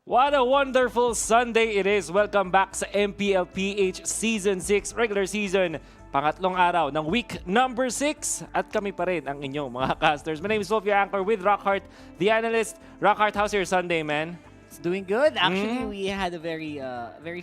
What a wonderful Sunday it is. Welcome back sa MPL-PH Season 6 regular season. Pangatlong araw ng week number 6. At kami pa rin ang inyong mga casters. My name is Wolf, your anchor with Rockhart, the analyst. Rockhart, how's your Sunday, man? It's doing good. Actually, we had a very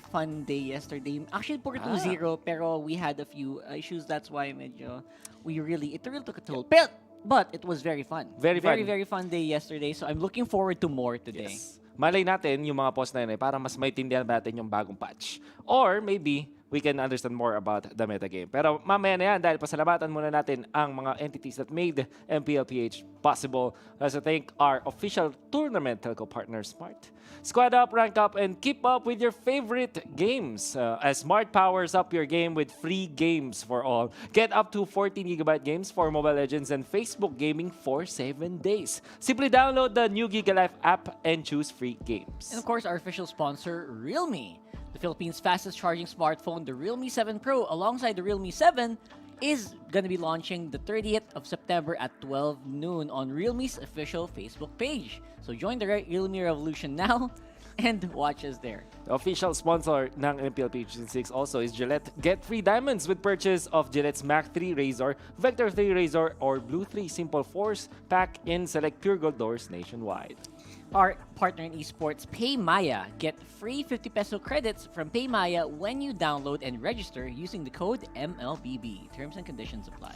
fun day yesterday. Actually, puro 2-0, pero we had a few issues. That's why medyo it really took a toll. But it was very fun. Very fun day yesterday. So I'm looking forward to more today. Yes. Malay natin yung mga post na yun para mas maintindihan natin yung bagong patch. Or maybe we can understand more about the metagame. Pero mamaya na yan dahil pasalamatan muna natin ang mga entities that made MPL-PH possible. Let's thank our official tournament telco partner, Smart. Squad up, rank up, and keep up with your favorite games. As Smart powers up your game with free games for all. Get up to 14GB games for Mobile Legends and Facebook Gaming for 7 days. Simply download the new GigaLife app and choose free games. And of course, our official sponsor, Realme. The Philippines' fastest charging smartphone, the Realme 7 Pro, alongside the Realme 7, is going to be launching the 30th of September at 12 noon on Realme's official Facebook page. So join the Realme revolution now and watch us there. The official sponsor ng MPL-PH 6 also is Gillette. Get free diamonds with purchase of Gillette's Mach 3 Razor, Vector 3 Razor, or Blue 3 Simple Force pack in select Pure Gold doors nationwide. Our partner in esports, PayMaya. Get free 50 peso credits from PayMaya when you download and register using the code MLBB. Terms and conditions apply.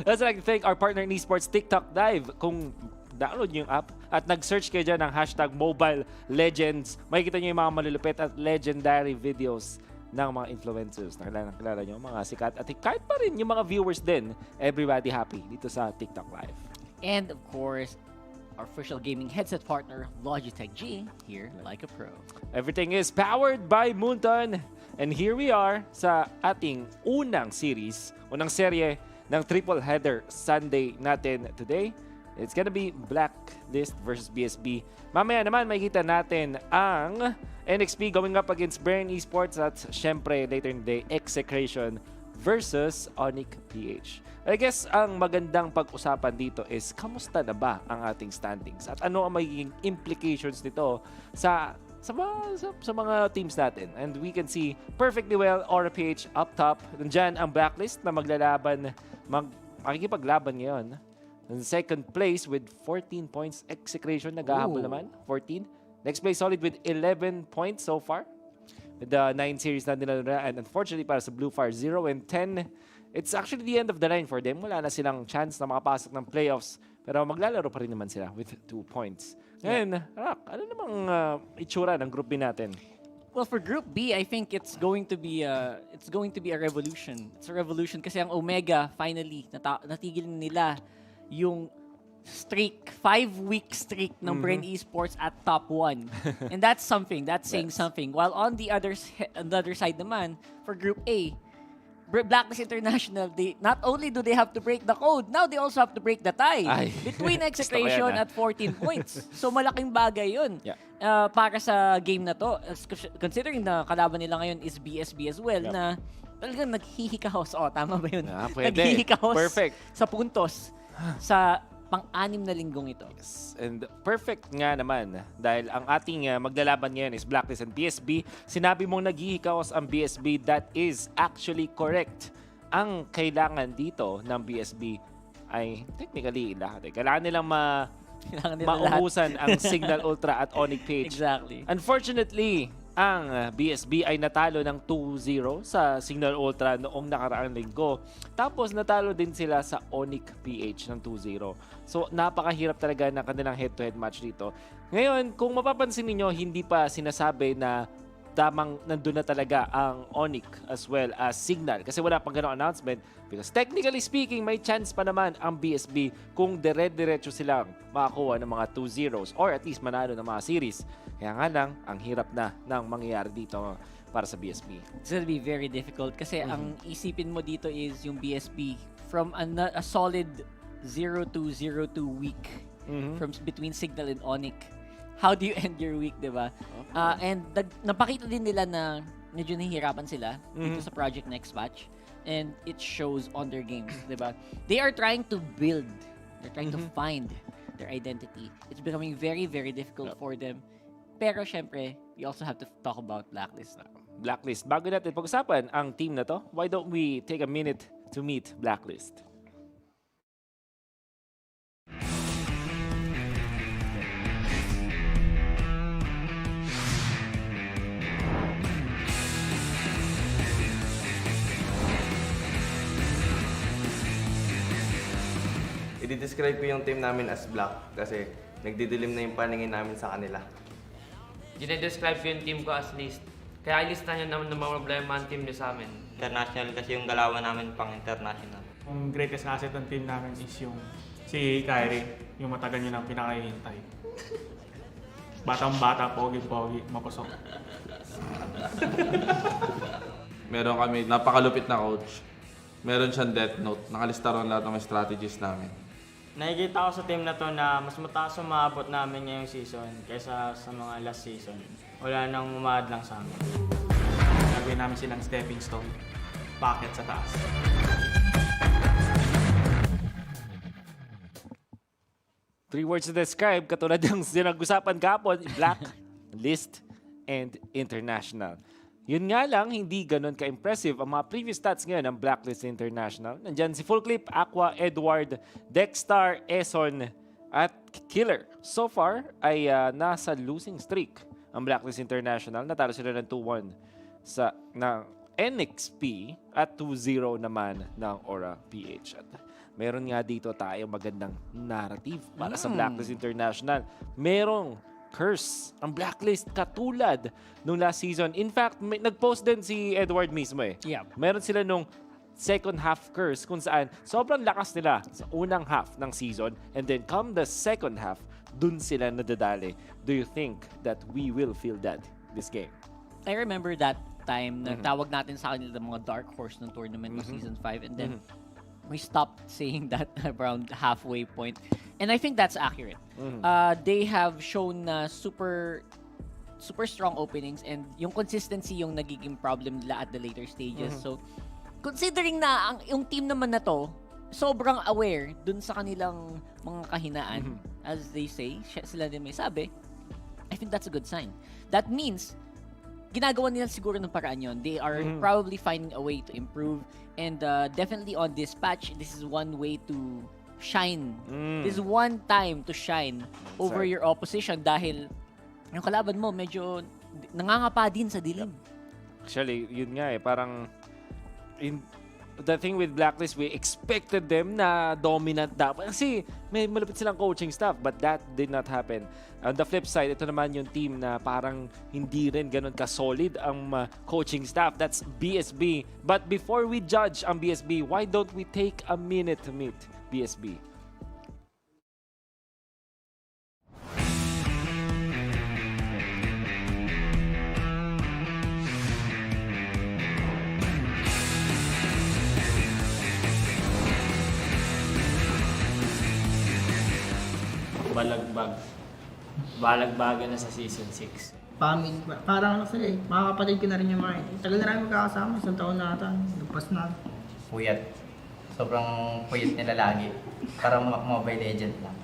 Let's like to thank our partner in esports, TikTok Dive. Kung download nyo yung app at nag-search kayo dyan ng hashtag Mobile Legends, makikita nyo yung mga malulupit at legendary videos ng mga influencers na kilala nyo, mga sikat. At kahit pa rin yung mga viewers din, everybody happy dito sa TikTok Live. And of course, our official gaming headset partner, Logitech G, here like a pro. Everything is powered by Moonton. And here we are sa ating unang serye ng triple header Sunday natin today. It's gonna be BLACKLIST versus BSB. Mamaya naman makikita natin ang NXP going up against Brain Esports at syempre later in the day, Execration versus INTL-PH. I guess ang magandang pag-usapan dito is kamusta na ba ang ating standings at ano ang magiging implications nito sa mga teams natin. And we can see perfectly well Aura-PH up top. Nandiyan ang Blacklist na makikipaglaban ngayon. In second place with 14 points. Execration naghahabol naman. 14. Next place solid with 11 points so far. With the 9 series na nila. And unfortunately para sa Blue Fire, 0 and 10. It's actually the end of the line for them. Wala na silang chance na makapasok ng playoffs. Pero maglalaro pa rin naman sila with 2 points. Ngayon, Rock, ano namang itsura ng Group B natin? Well, for Group B, I think it's going to be a revolution. It's a revolution kasi ang Omega finally natigil nila yung streak, 5-week streak ng Brain Esports at top 1. And that's something. That's saying something. While on the other side naman, for Group A, Blacklist International, not only do they have to break the code, now they also have to break the tie between Execration at 14 points. So malaking bagay yun para sa game na to. Considering na kalaban nila ngayon is BSB as well, na talagang naghihikahos. Tama ba yun? Naghihikahos sa puntos sa pang-anim na linggong ito. Yes. And perfect nga naman dahil ang ating maglalaban ngayon is Blacklist and BSB. Sinabi mong naghihikaos ang BSB, that is actually correct. Ang kailangan dito ng BSB ay technically lahat. Kailangan nilang mauhusan ang Signal Ultra at INTL-PH. Exactly. Unfortunately, ang BSB ay natalo ng 2-0 sa Signal Ultra noong nakaraang linggo. Tapos natalo din sila sa INTL-PH ng 2-0. So napakahirap talaga ng kanilang head-to-head match dito. Ngayon, kung mapapansin niyo, hindi pa sinasabi na tamang nandun na talaga ang Onyx as well as Signal. Kasi wala pang ganong announcement. Because technically speaking, may chance pa naman ang BSB kung dire-diretso silang makakuha ng mga 2-0s or at least manalo ng mga series. Kaya nga lang, ang hirap na ng mangyayari dito para sa BSB. It's gonna be very difficult kasi ang isipin mo dito is yung BSB from a solid 0-2 week from between Signal and Onyx. How do you end your week, diba? And napakita din nila na medyo nahihirapan sila dito sa Project Next Batch. And it shows on their games, diba? They are trying to build. They're trying to find their identity. It's becoming very, very difficult for them Pero syempre, we also have to talk about Blacklist. Blacklist. Bago natin pag-usapan ang team na to, why don't we take a minute to meet Blacklist? I-describe ko yung team namin as black kasi nagdidilim na yung paningin namin sa kanila. Dinedescribe ko yung team ko as list. Kaya ilista nyo naman ng mga problema ang team nyo sa amin. International kasi yung galawan namin pang international. Ang greatest asset ng team namin is yung si Kyrie, yung matagal nyo nang pinakahihintay. Batang-bata, pogi-pogi, mapusok. Meron kami napakalupit na coach. Meron siyang death note. Nakalista ron lahat ng mga strategies namin. Nakikita ko sa team na to na mas mataas ang maabot namin ngayong season kaysa sa mga last season. Wala nang umahad lang sa amin. Gagawin namin silang stepping stone. Packet sa taas. Three words to describe, katulad ng sinag-usapan kahapon, Black, List, and International. Yun nga lang, hindi ganun ka-impressive ang mga previous stats ngayon ng Blacklist International. Nandyan si Full Clip, Aqua, Edward, Dexstar, Eson, at Killer. So far, ay nasa losing streak ang Blacklist International. Natalo sila ng 2-1 ng NXP at 2-0 naman ng Aura PH. At meron nga dito tayo magandang narrative para sa Blacklist International. Merong curse ang Blacklist katulad nung last season. In fact, nag-post din si Edward mismo eh. Yeah. Meron sila nung second half curse kung saan sobrang lakas nila sa unang half ng season and then come the second half, dun sila nadadali. Do you think that we will feel that this game? I remember that time na tawag natin sa kanila mga dark horse ng tournament ng Season 5 and then we stopped saying that around halfway point. And I think that's accurate. They have shown super strong openings and yung consistency yung nagiging problem nila at the later stages. So, considering na yung team naman na to, sobrang aware dun sa kanilang mga kahinaan, as they say, sila din may sabi, I think that's a good sign. That means, ginagawa nila siguro ng paraan yun. They are probably finding a way to improve. And definitely on this patch, this is one way to shine. This is one time to shine over your opposition dahil yung kalaban mo medyo nangangapa din sa dilim. Actually, yun nga eh. Parang the thing with Blacklist, we expected them na dominant dapat. Kasi may malapit silang coaching staff, but that did not happen. On the flip side, ito naman yung team na parang hindi rin ganun ka-solid ang coaching staff. That's BSB. But before we judge ang BSB, why don't we take a minute to meet BSB? Balagbaga na sa Season 6. Family, parang ano sila eh, mga kapatid ko na rin yung mga eh. Tagal na namin magkakasama, isang taon na ata, nagpas na. Puyat. Sobrang puyat nila lagi. Parang Mobile Legend lang.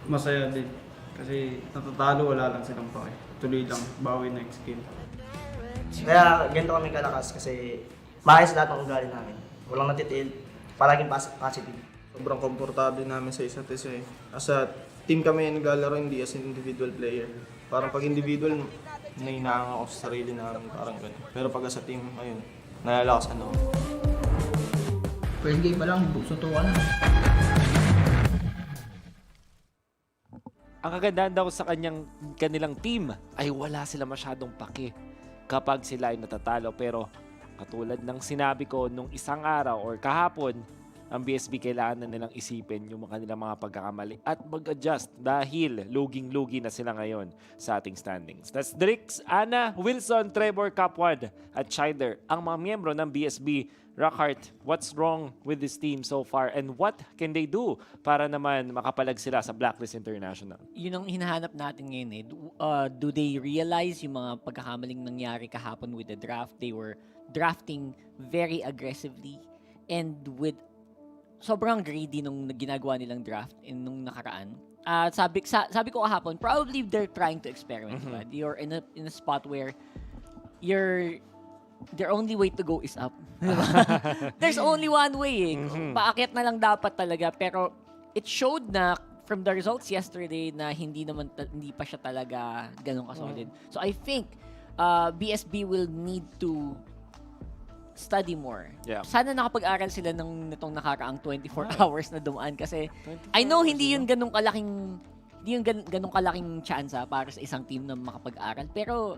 Masaya din. Kasi natatalo, wala lang silang pake. Tuloy lang, bawi next game. Kaya ganito kami kalakas kasi maayos lahat ng ugali namin. Walang natitiil, palaging positive. Sobrang komportable namin sa isa't isa eh. As a team kami naglalaro, hindi as an individual player. Parang pag individual, nahinahang ako sa sarili namin, parang gano'n. Pero pag as a team, ayun, nalalakas ako. First game pa lang, suntukan na. Ang kagandahan daw sa kanilang team ay wala sila masyadong pake kapag sila ay natatalo. Pero katulad ng sinabi ko nung isang araw or kahapon, ang BSB kailangan na nilang isipin yung kanilang mga pagkakamali at mag-adjust dahil luging-lugi na sila ngayon sa ating standings. That's Drix, Ana, Wilson, Trevor, Capwad at Chider, ang mga miyembro ng BSB. Rockhart, what's wrong with this team so far and what can they do para naman makapalag sila sa Blacklist International? Yun ang hinahanap natin ngayon eh. Do they realize yung mga pagkakamaling nangyari kahapon with the draft? They were drafting very aggressively and with sobrang greedy nung ginagawa nilang draft nung nakaraan. Sabi ko kahapon, probably they're trying to experiment. But you're in a spot where their only way to go is up. There's only one way. Paakyat na lang dapat talaga. Pero it showed na from the results yesterday na hindi pa siya talaga ganun ka-solid. So I think BSB will need to study more. Yeah. Sana nakapag-aral sila nitong nakaraang 24 hours na dumaan kasi I know hindi yun ganung kalaking tsansa para sa isang team na makapag-aral. Pero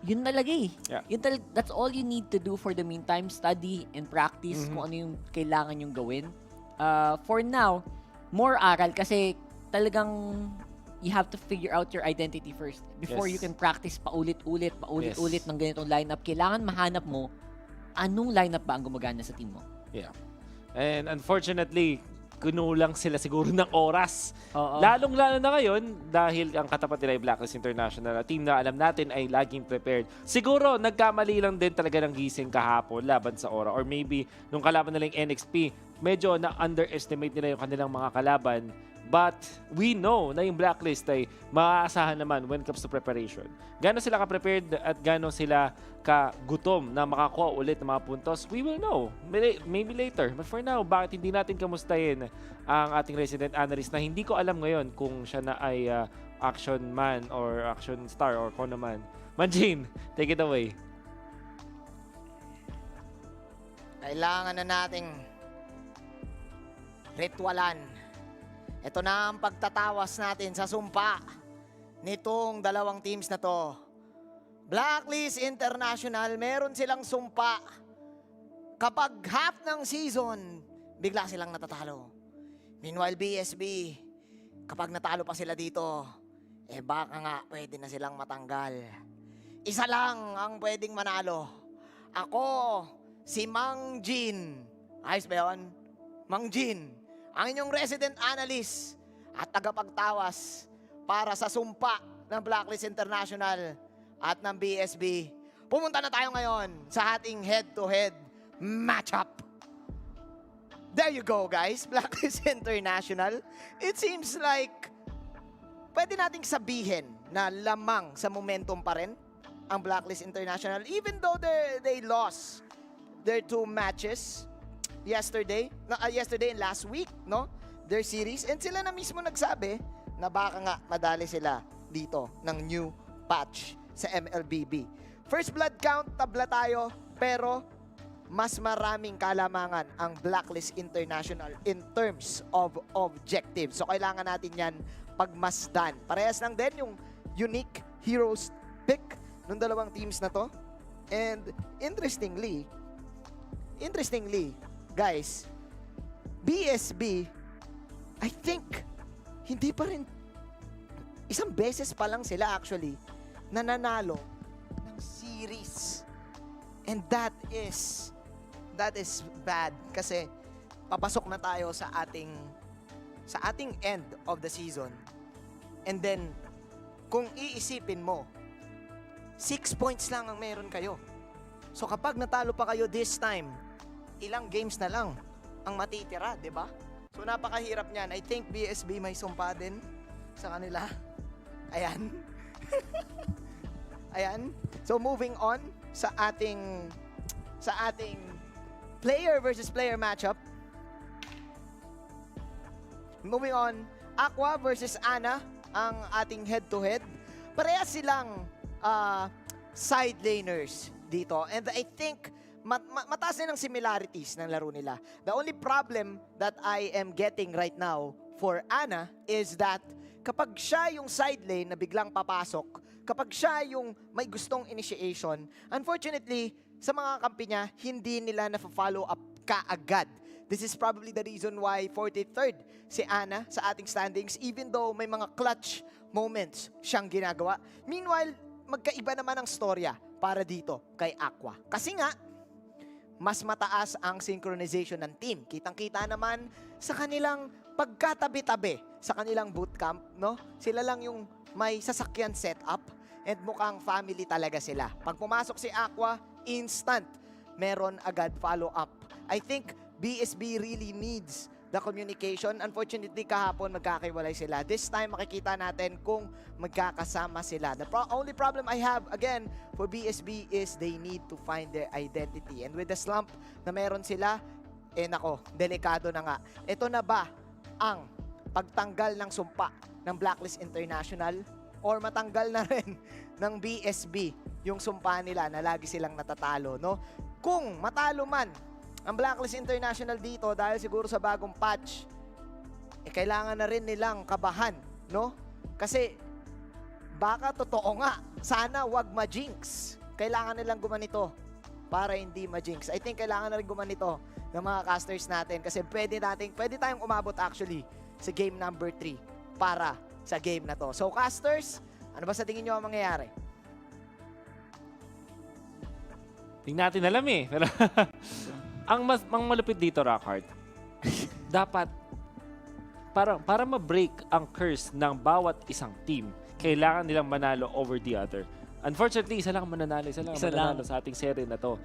yun talaga eh. Yeah. That's all you need to do for the meantime. Study and practice kung ano yung kailangan yung gawin. For now, more aral kasi talagang you have to figure out your identity first before you can practice paulit-ulit ng ganitong lineup. Kailangan mahanap mo anong lineup ba ang gumagana sa team mo. Yeah. And unfortunately, kunulang sila siguro ng oras. Oo. Lalong-lalo na ngayon dahil ang katapat nila ay BLACKLIST International, a team na alam natin ay laging prepared. Siguro, nagkamali lang din talaga ng gising kahapon laban sa Aura or maybe nung kalaban nila yung NXP, medyo na-underestimate nila yung kanilang mga kalaban. But we know na yung BLACKLIST ay maaasahan naman when it comes to preparation. Gano'n sila ka-prepared at gano'n sila kagutom na makakuha ulit ng mga puntos, we will know. Maybe later. But for now, bakit hindi natin kamustahin ang ating resident analyst na hindi ko alam ngayon kung siya na ay action man or action star or kung naman. Manjin, take it away. Kailangan na nating ritualan. Ito na ang pagtatawas natin sa sumpa nitong dalawang teams na to. BLACKLIST International, meron silang sumpa. Kapag half ng season, bigla silang natatalo. Meanwhile, BSB, kapag natalo pa sila dito, baka nga pwede na silang matanggal. Isa lang ang pwedeng manalo. Ako, si Mang Jin. Ayos ba yun? Mang Jin, ang inyong resident analyst at tagapagtawas para sa sumpa ng BLACKLIST International at ng BSB. Pumunta na tayo ngayon sa ating head-to-head matchup. There you go, guys. BLACKLIST International. It seems like pwede nating sabihin na lamang sa momentum pa rin ang BLACKLIST International even though they lost their 2 matches yesterday and last week, no? Their series. And sila na mismo nagsabi na baka nga madali sila dito ng new patch sa MLBB. First blood count, tabla tayo, pero mas maraming kalamangan ang BLACKLIST International in terms of objectives. So kailangan natin yan pagmasdan. Parehas lang din yung unique heroes pick ng dalawang teams na to. And interestingly, guys, BSB, I think, hindi pa rin, isang beses pa lang sila actually, nananalo ng series. And that is bad kasi papasok na tayo sa ating end of the season. And then, kung iisipin mo, 6 points lang ang meron kayo. So kapag natalo pa kayo this time, ilang games na lang ang matitira, di ba? So napakahirap niyan. I think BSB may sumpa din sa kanila. Ayan. Ayan. So moving on sa ating player versus player matchup. Moving on, Aqua versus Ana ang ating head-to-head. Parehas silang side laners dito. And I think mataas din ang similarities ng laro nila. The only problem that I am getting right now for Ana is that kapag siya yung side lane na biglang papasok, kapag siya yung may gustong initiation, unfortunately, sa mga kampi niya, hindi nila na-follow up kaagad. This is probably the reason why 43rd si Ana sa ating standings, even though may mga clutch moments siyang ginagawa. Meanwhile, magkaiba naman ang storya para dito kay Aqua. Kasi nga, mas mataas ang synchronization ng team. Kitang-kita naman sa kanilang pagkatabi-tabi sa kanilang bootcamp, no? Sila lang yung may sasakyan setup and mukhang family talaga sila. Pag pumasok si Aqua, instant, meron agad follow-up. I think BSB really needs the communication. Unfortunately, kahapon magkakaiwalay sila. This time, makikita natin kung magkakasama sila. The only problem I have, again, for BSB is they need to find their identity. And with the slump na meron sila, nako, delikado na nga. Ito na ba ang pagtanggal ng sumpa ng Blacklist International or matanggal na rin ng BSB yung sumpa nila na lagi silang natatalo, no? Kung matalo man ang Blacklist International dito dahil siguro sa bagong patch, kailangan na rin nilang kabahan, no? Kasi baka totoo nga, sana wag ma-jinx. Kailangan nilang gumanito para hindi ma-jinx. I think kailangan na rin gumanito ng mga casters natin kasi pwede tayong umabot actually sa game number 3 para sa game na to. So casters, ano ba sa tingin nyo ang mangyayari? Hindi natin alam eh. Pero ang malupit dito, Rockhart, dapat para ma-break ang curse ng bawat isang team, kailangan nilang manalo over the other. Unfortunately, isa lang mananalo sa ating serie na to.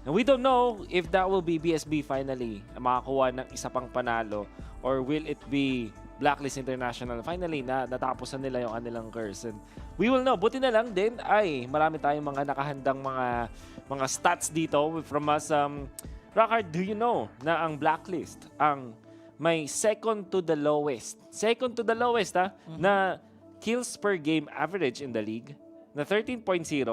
And we don't know if that will be BSB finally makakuha ng isa pang panalo or will it be Blacklist International finally na natapos na nila yung kanilang curse. And we will know. Buti na lang din ay marami tayong mga nakahandang mga stats dito from us. Rockhart, do you know na ang Blacklist ang may second to the lowest na kills per game average in the league na 13.0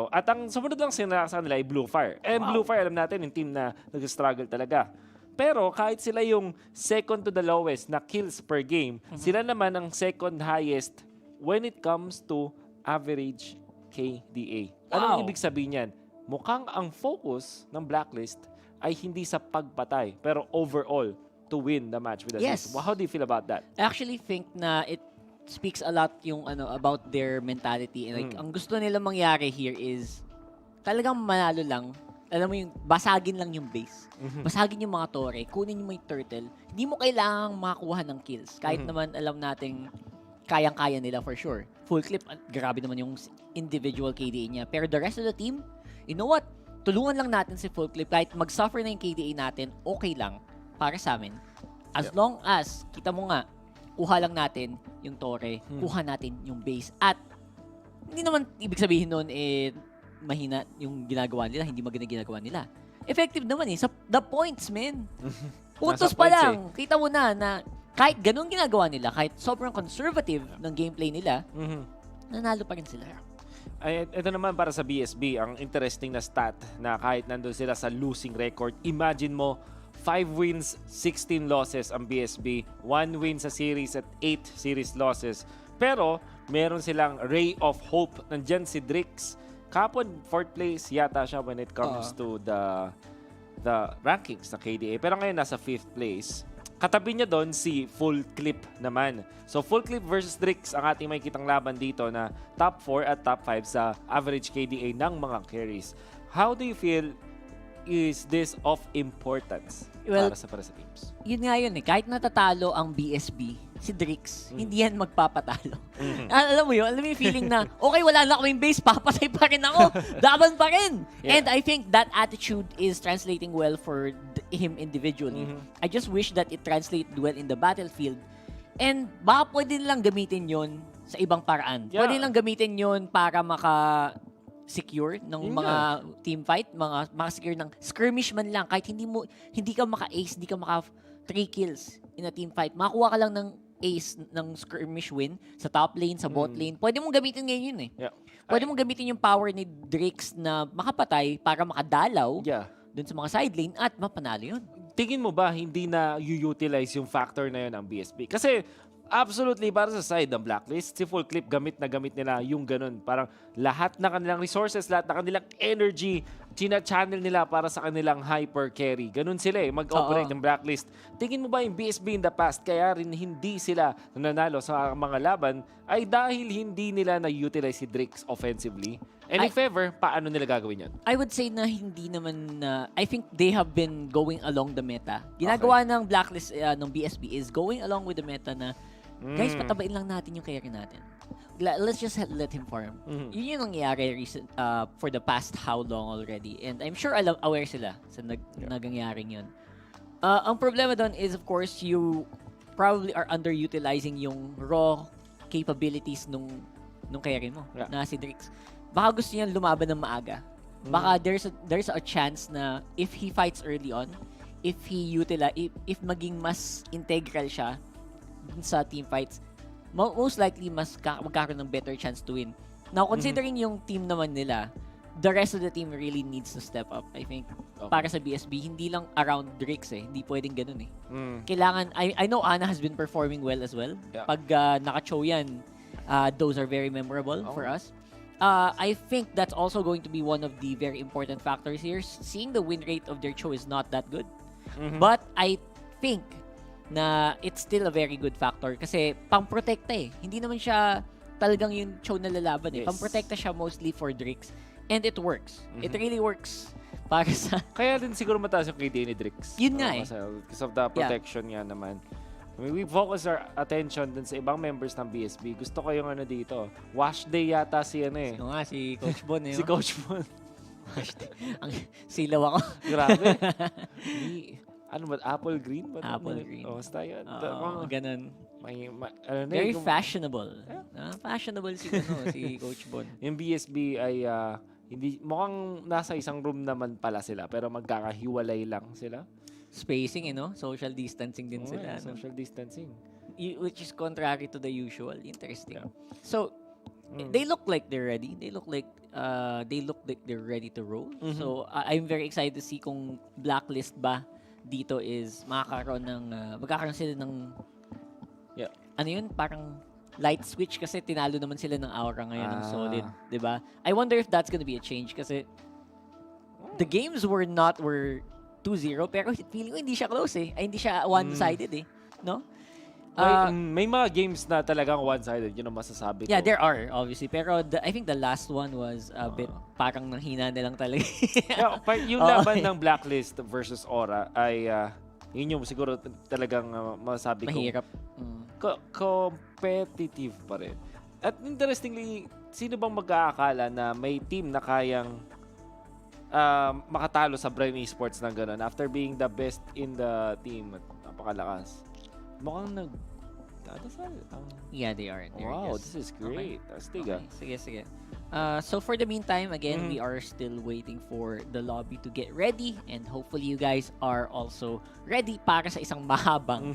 at ang sumunod lang sa nila ay Blue Fire. And Blue Fire, alam natin, yung team na nag-struggle talaga. Pero kahit sila yung second to the lowest na kills per game, sila naman ang second highest when it comes to average KDA. Anong ibig sabihin yan? Mukhang ang focus ng Blacklist ay hindi sa pagpatay, pero overall to win the match with the Yes. team. How do you feel about that? I actually think na it speaks a lot yung about their mentality. And like, ang gusto nila mangyari here is talagang manalo lang. Alam mo yung basagin lang yung base. Basagin yung mga tore, kunin yung turtle. Hindi mo kailangang makakuha ng kills. Kahit naman alam nating kayang-kaya nila for sure. Full clip, grabe naman yung individual KDA niya. Pero the rest of the team, you know what? Tulungan lang natin si Full Clip. Kahit mag-suffer na yung KDA natin, okay lang para sa amin. As long as, kita mo nga, kuha lang natin yung tore, kuha natin yung base. At hindi naman ibig sabihin nun mahina yung ginagawa nila, hindi maganda ginagawa nila. Effective naman eh. The points, man. Puntos pa lang. Kita mo na kahit ganun ginagawa nila, kahit sobrang conservative ng gameplay nila, nanalo pa rin sila. Ay, ito naman para sa BSB, ang interesting na stat na kahit nandun sila sa losing record, imagine mo, 5 wins, 16 losses ang BSB, 1 win sa series at 8 series losses. Pero, meron silang ray of hope. Nandyan si Drix. Kapon, 4th place yata siya when it comes to the rankings ng KDA. Pero ngayon, nasa 5th place. Katabi niya doon si Full Clip naman. So, Full Clip versus Drix ang ating makikitang laban dito na top 4 at top 5 sa average KDA ng mga carries. How do you feel is this of importance para sa teams? Yun nga yun eh. Kahit natatalo ang BSB, si Drix, hindi yan magpapatalo. Alam mo yung feeling na, okay, wala na kaming base, papatay pa rin ako. Laban pa rin. Yeah. And I think that attitude is translating well for him individually. I just wish that it translated well in the battlefield. And baka pwede nilang gamitin yon sa ibang paraan. Yeah. Pwede nilang gamitin yon para secure ng mga team fight, maka-secure ng skirmish man lang. Kahit hindi ka maka-ace, hindi ka maka 3 kills in a team fight. Makakuha ka lang ng ace ng skirmish win sa top lane, sa bot lane. Pwede mong gamitin ngayon yun eh. Yeah. Pwede mong gamitin yung power ni Drix na makapatay para makadalaw dun sa mga side lane at mapanalo yun. Tingin mo ba hindi na u-utilize yung factor na yun ng BSB? Kasi absolutely, para sa side ng Blacklist, si Full Clip gamit nila yung ganun. Parang lahat na kanilang resources, lahat na kanilang energy, china-channel nila para sa kanilang hyper carry. Ganun sila mag-operate ng Blacklist. Tingin mo ba yung BSB in the past, kaya rin hindi sila nanalo sa mga laban, ay dahil hindi nila na-utilize si Drix offensively? And if ever, paano nila gagawin yan? I would say na hindi naman I think they have been going along the meta. Ginagawa ng Blacklist ng BSB is going along with the meta na guys, patabain lang natin yung carry natin. Let's just let him farm. Yun yung nangyayari for the past how long already. And I'm sure aware sila sa nagangyaring yun. Ang problema doon is, of course, you probably are underutilizing yung raw capabilities nung carry mo, na si Drix. Baka gusto niyan lumaban ng maaga. Baka there's a chance na if he fights early on, if maging mas integral siya dun sa team fights, most likely magkakaroon ng better chance to win. Now, considering yung team naman nila, the rest of the team really needs to step up, I think. Para sa BSB, hindi lang around Drix Hindi pwedeng ganun Kailangan, I know Ana has been performing well as well. Yeah. Pag naka-show yan, those are very memorable for us. I think that's also going to be one of the very important factors here. Seeing the win rate of their show is not that good. But I think na it's still a very good factor kasi pang-protekta Hindi naman siya talagang yung show na lalaban Yes. Pang-protekta siya mostly for Drix. And it works. It really works para sa... Kaya din siguro mataas yung KD ni Drix. Yun nga Because of the protection nga naman. I mean, we focus our attention dun sa ibang members ng BSB. Gusto ko yung dito. Wash day yata si si Coach Bon si Coach Bon. Ang silaw ako. Grabe. Ano ba? Apple green? Apple green. Basta yun. Ganun. Very fashionable. Fashionable si Coach Bon. Yung BSB ay hindi mukhang nasa isang room naman pala sila pero magkakahiwalay lang sila. Spacing, social distancing din sila. Social distancing. Which is contrary to the usual. Interesting. Yeah. So, they look like they're ready. They look like they're ready to roll. So, I'm very excited to see kung Blacklist ba dito is magkakaroon sila ng parang light switch kasi tinalo naman sila ng aura ngayon ng solid, 'di ba? I wonder if that's gonna be a change kasi the games were 2-0 pero feeling ko hindi siya close hindi siya one-sided no? May mga games na talagang one-sided, yun ang masasabi ko. Yeah, there are obviously pero I think the last one was a bit parang nanghina na lang talaga. Yung laban ng Blacklist versus Aura ay yun yung siguro talagang masasabi ko. Mahirap. Competitive pa rin. At interestingly, sino bang mag-aakala na may team na kayang makatalo sa Brain Esports ng gano'n after being the best in the team at napakalakas. Mukhang Yeah, they are. Wow, this is great. Astig Sige. So for the meantime, again, we are still waiting for the lobby to get ready and hopefully you guys are also ready para sa isang mahabang.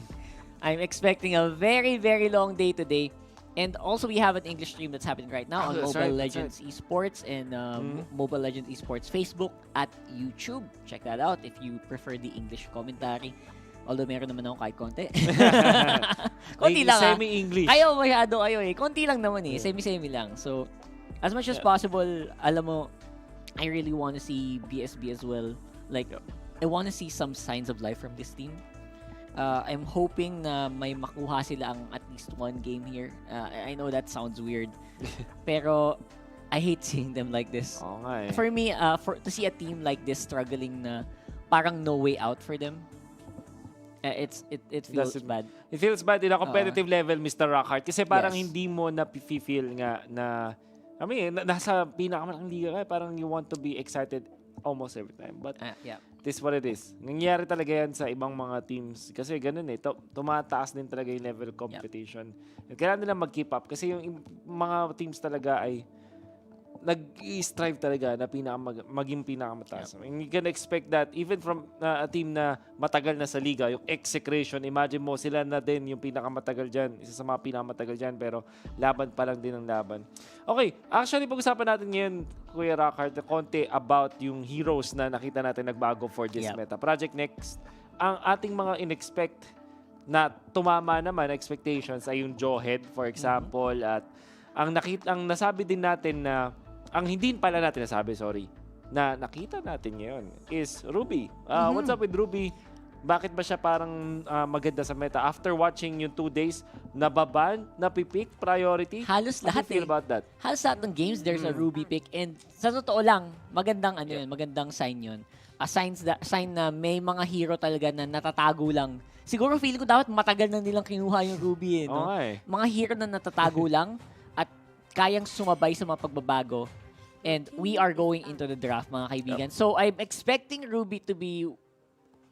I'm expecting a very, very long day today. And also, we have an English stream that's happening right now on Mobile Legends Esports and Mobile Legends Esports Facebook at YouTube. Check that out if you prefer the English commentary. Although meron naman ako kahit konti. Konti lang Semi-English. Ayaw konti lang naman Semi-semi lang. So, as much as possible, alam mo, I really want to see BSB as well. Like, I want to see some signs of life from this team. I'm hoping na may makuha sila ang at least one game here. I know that sounds weird. Pero I hate seeing them like this. For me, to see a team like this struggling na parang no way out for them, it feels bad. It feels bad in a competitive level, Mr. Rockhart. Kasi parang hindi mo na-feel nga na nasa pinakamalaking liga ka, parang you want to be excited almost every time. But this is what it is. Nangyayari talaga yan sa ibang mga teams. Kasi ganun tumataas din talaga yung level of competition. Kailangan nila mag-keep up. Kasi yung mga teams talaga ay nag-strive talaga na maging pinakamataas. And you can expect that even from a team na matagal na sa liga, yung execration, imagine mo sila na din yung pinakamatagal dyan, isa sa mga pinakamatagal dyan, pero laban pa lang din ang laban. Okay, actually pag-usapan natin ngayon, Kuya Rockhart, konti about yung heroes na nakita natin nagbago for this meta. Project Next, ang ating mga in-expect na tumama naman expectations ay yung Jawhead, for example, at ang nasabi din natin na ang hindi pala natin nasabi, na nakita natin ngayon is Ruby. What's up with Ruby? Bakit ba siya parang maganda sa meta? After watching yung 2 days, nababan, napipick, priority? Halos lahat feel about that? Halos lahat ng games, there's a Ruby pick. And sa totoo lang, magandang magandang sign yun. A sign na may mga hero talaga na natatago lang. Siguro feeling ko dapat matagal na nilang kinuha yung Ruby no? Mga hero na natatago lang at kayang sumabay sa mga pagbabago. And we are going into the draft, mga kaibigan. So I'm expecting Ruby to be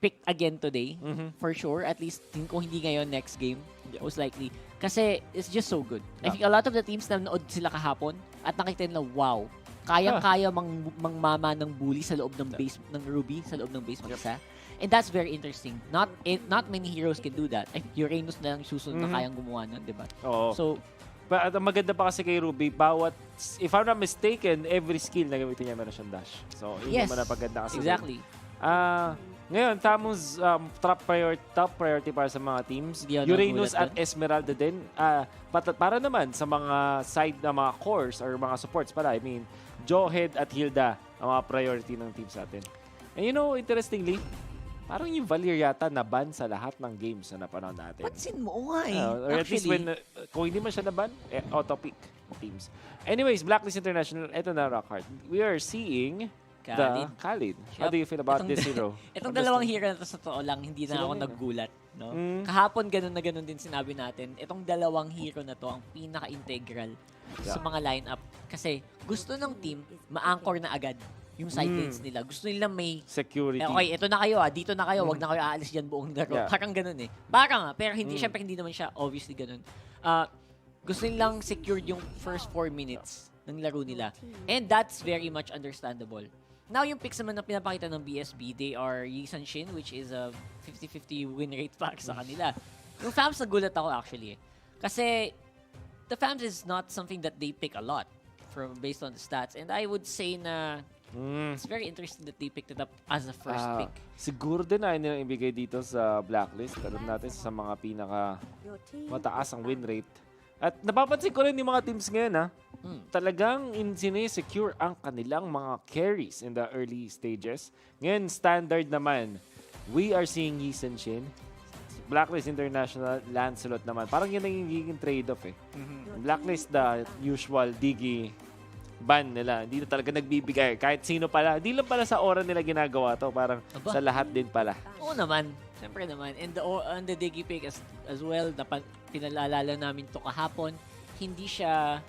pick again today, for sure. At least, kung hindi ngayon, next game, most likely. Kasi it's just so good. I think a lot of the teams na nanood sila kahapon at nakita nila, wow, kayang-kaya mangmama ng bully sa loob ng base ng Ruby, sa loob ng base mag-isa. And that's very interesting. Not many heroes can do that. I think Uranus na lang susunod na kayang gumawa nun, di ba? Oo. So, At ang maganda pa kasi kay Ruby, if I'm not mistaken, every skill na gamitin niya meron siyang dash. So, yun yes, naman ang paganda kasi. exactly. Ngayon, Tamu's top priority para sa mga teams. Uranus at Esmeralda din. Para naman sa mga side na mga cores or mga supports pala. I mean, Jawhead at Hilda ang mga priority ng team sa atin. And you know, interestingly, parang yung Valir yata na-ban sa lahat ng games na napanood natin. Pansin mo nga eh. Or at least when, kung hindi man siya na-ban, auto-pick teams. Anyways, Blacklist International, eto na Rockhart. We are seeing Khalid. How do you feel about this hero? Itong dalawang hero na to sa totoo lang, hindi na ako naggulat. No? Kahapon ganun na ganun din sinabi natin. Itong dalawang hero na to ang pinaka-integral sa mga lineup. Kasi gusto ng team ma-anchor na agad yung side lanes nila. Gusto nila may security. Okay, ito na kayo dito na kayo, wag na kayo aalis diyan buong laro. Parang ganun eh. Parang pero hindi syempre hindi naman siya obviously ganun. Gusto nilang secured yung first 4 minutes ng laro nila. And that's very much understandable. Now, yung picks naman na pinapakita ng BSB, they are Yi San-shin, which is a 50-50 win rate pack sa kanila. Yung FAMS, nagulat ako actually. Kasi, the FAMS is not something that they pick a lot based on the stats. And I would say na it's very interesting that they picked it up as a first pick. Siguro din ay nilang ibigay dito sa Blacklist. Alam natin sa mga mataas ang win rate. At napapansin ko rin yung mga teams ngayon talagang sinesecure ang kanilang mga carries in the early stages. Ngayon, standard naman, we are seeing Yi San-shin. Blacklist International, Lancelot naman. Parang yun ang yung trade-off eh. Blacklist, the usual Digi ban nila. Hindi na talaga nagbibigay. Kahit sino pala. Hindi lang pala sa aura nila ginagawa to. Parang sa lahat din pala. Oo naman. Siyempre naman. And the Digi pick as well, pinalalala namin to kahapon, hindi siya,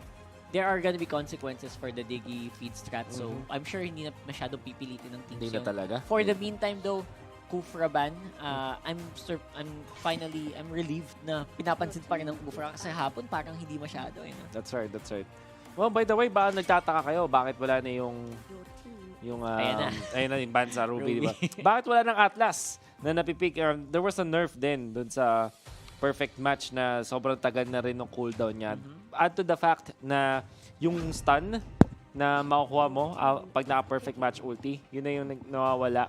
there are gonna be consequences for the Digi feed strat. So, I'm sure hindi na masyadong pipilitin ng teams. Hindi na talaga. For the meantime though, Kufra ban, I'm relieved na pinapansin pa rin ng Kufra kasi hapon parang hindi masyado. Eh, no? That's right. Well, by the way, baka nagtataka kayo, bakit wala na yung ayun na yung ban sa Ruby, di ba? Bakit wala ng Atlas na napipick? There was a nerf din dun sa perfect match na sobrang tagal na rin ng cooldown niya. Add to the fact na yung stun na makukuha mo pag naka-perfect match ulti, yun na yung nawawala.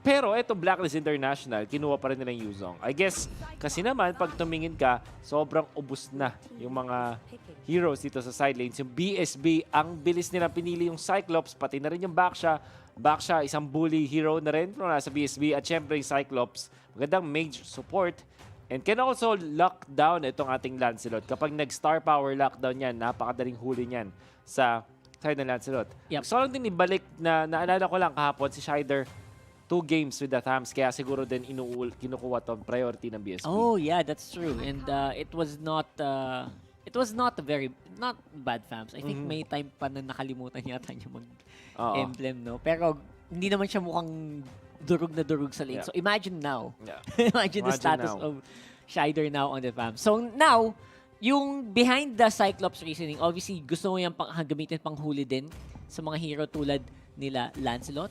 Pero ito Blacklist International, kinuha pa rin nila yung Yuzong. I guess, kasi naman, pag tumingin ka, sobrang ubus na yung mga heroes dito sa side lanes. Yung BSB, ang bilis nila pinili yung Cyclops, pati na rin yung Baksha. Baksha, isang bully hero na rin from nasa BSB. At syempre yung Cyclops, magandang mage support. And can also lock down itong ating Lancelot. Kapag nag-star power lockdown yan, napakadaling huli niyan sa side ng Lancelot. Gusto lang din ibalik na naalala ko lang kahapon si Shider 2 games with the Thams, kaya siguro din kinukuha to priority ng BSB. Oh yeah, that's true. And it was not bad Thams. I think may time pa na nakalimutan yata niya mag-emblem, no? Pero hindi naman siya mukhang durug na durug sa lane. So imagine now. Imagine the status of Shider now on the Thams. So now, yung behind the Cyclops reasoning, obviously gusto mo yung gamitin pang huli din sa mga hero tulad nila Lancelot.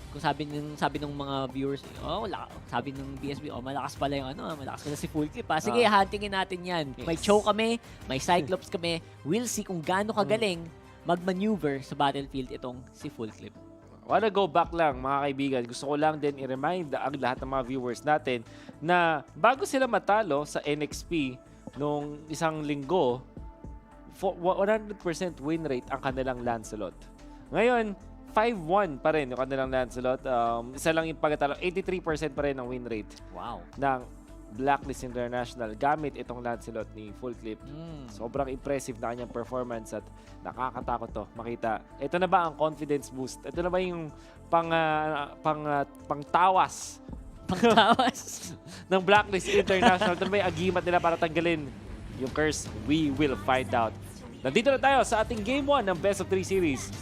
Kung sabi ng mga viewers, sabi ng BSB, malakas pala yung malakas pala si Full Clip. Sige, huntingin natin yan. Yes. May Chow kami, may Cyclops kami. We'll see kung gaano kagaling mag-maneuver sa battlefield itong si Full Clip. Wanna go back lang, mga kaibigan. Gusto ko lang din i-remind ang lahat ng mga viewers natin na bago sila matalo sa NXP nung isang linggo, 100% win rate ang kanilang Lancelot. Ngayon, 5-1 pa rin yung kanilang Lancelot. Isa lang yung pagkatalo. 83% pa rin ang win rate. Wow. Ng Blacklist International gamit itong Lancelot ni Full Clip. Sobrang impressive na kanyang performance at nakakatakot to makita. Ito na ba ang confidence boost? Ito na ba yung pangtawas? Pangtawas? ng Blacklist International? Ito na ba yung agimat nila para tanggalin yung curse? We will find out. Nandito na tayo sa ating Game 1 ng Best of 3 Series.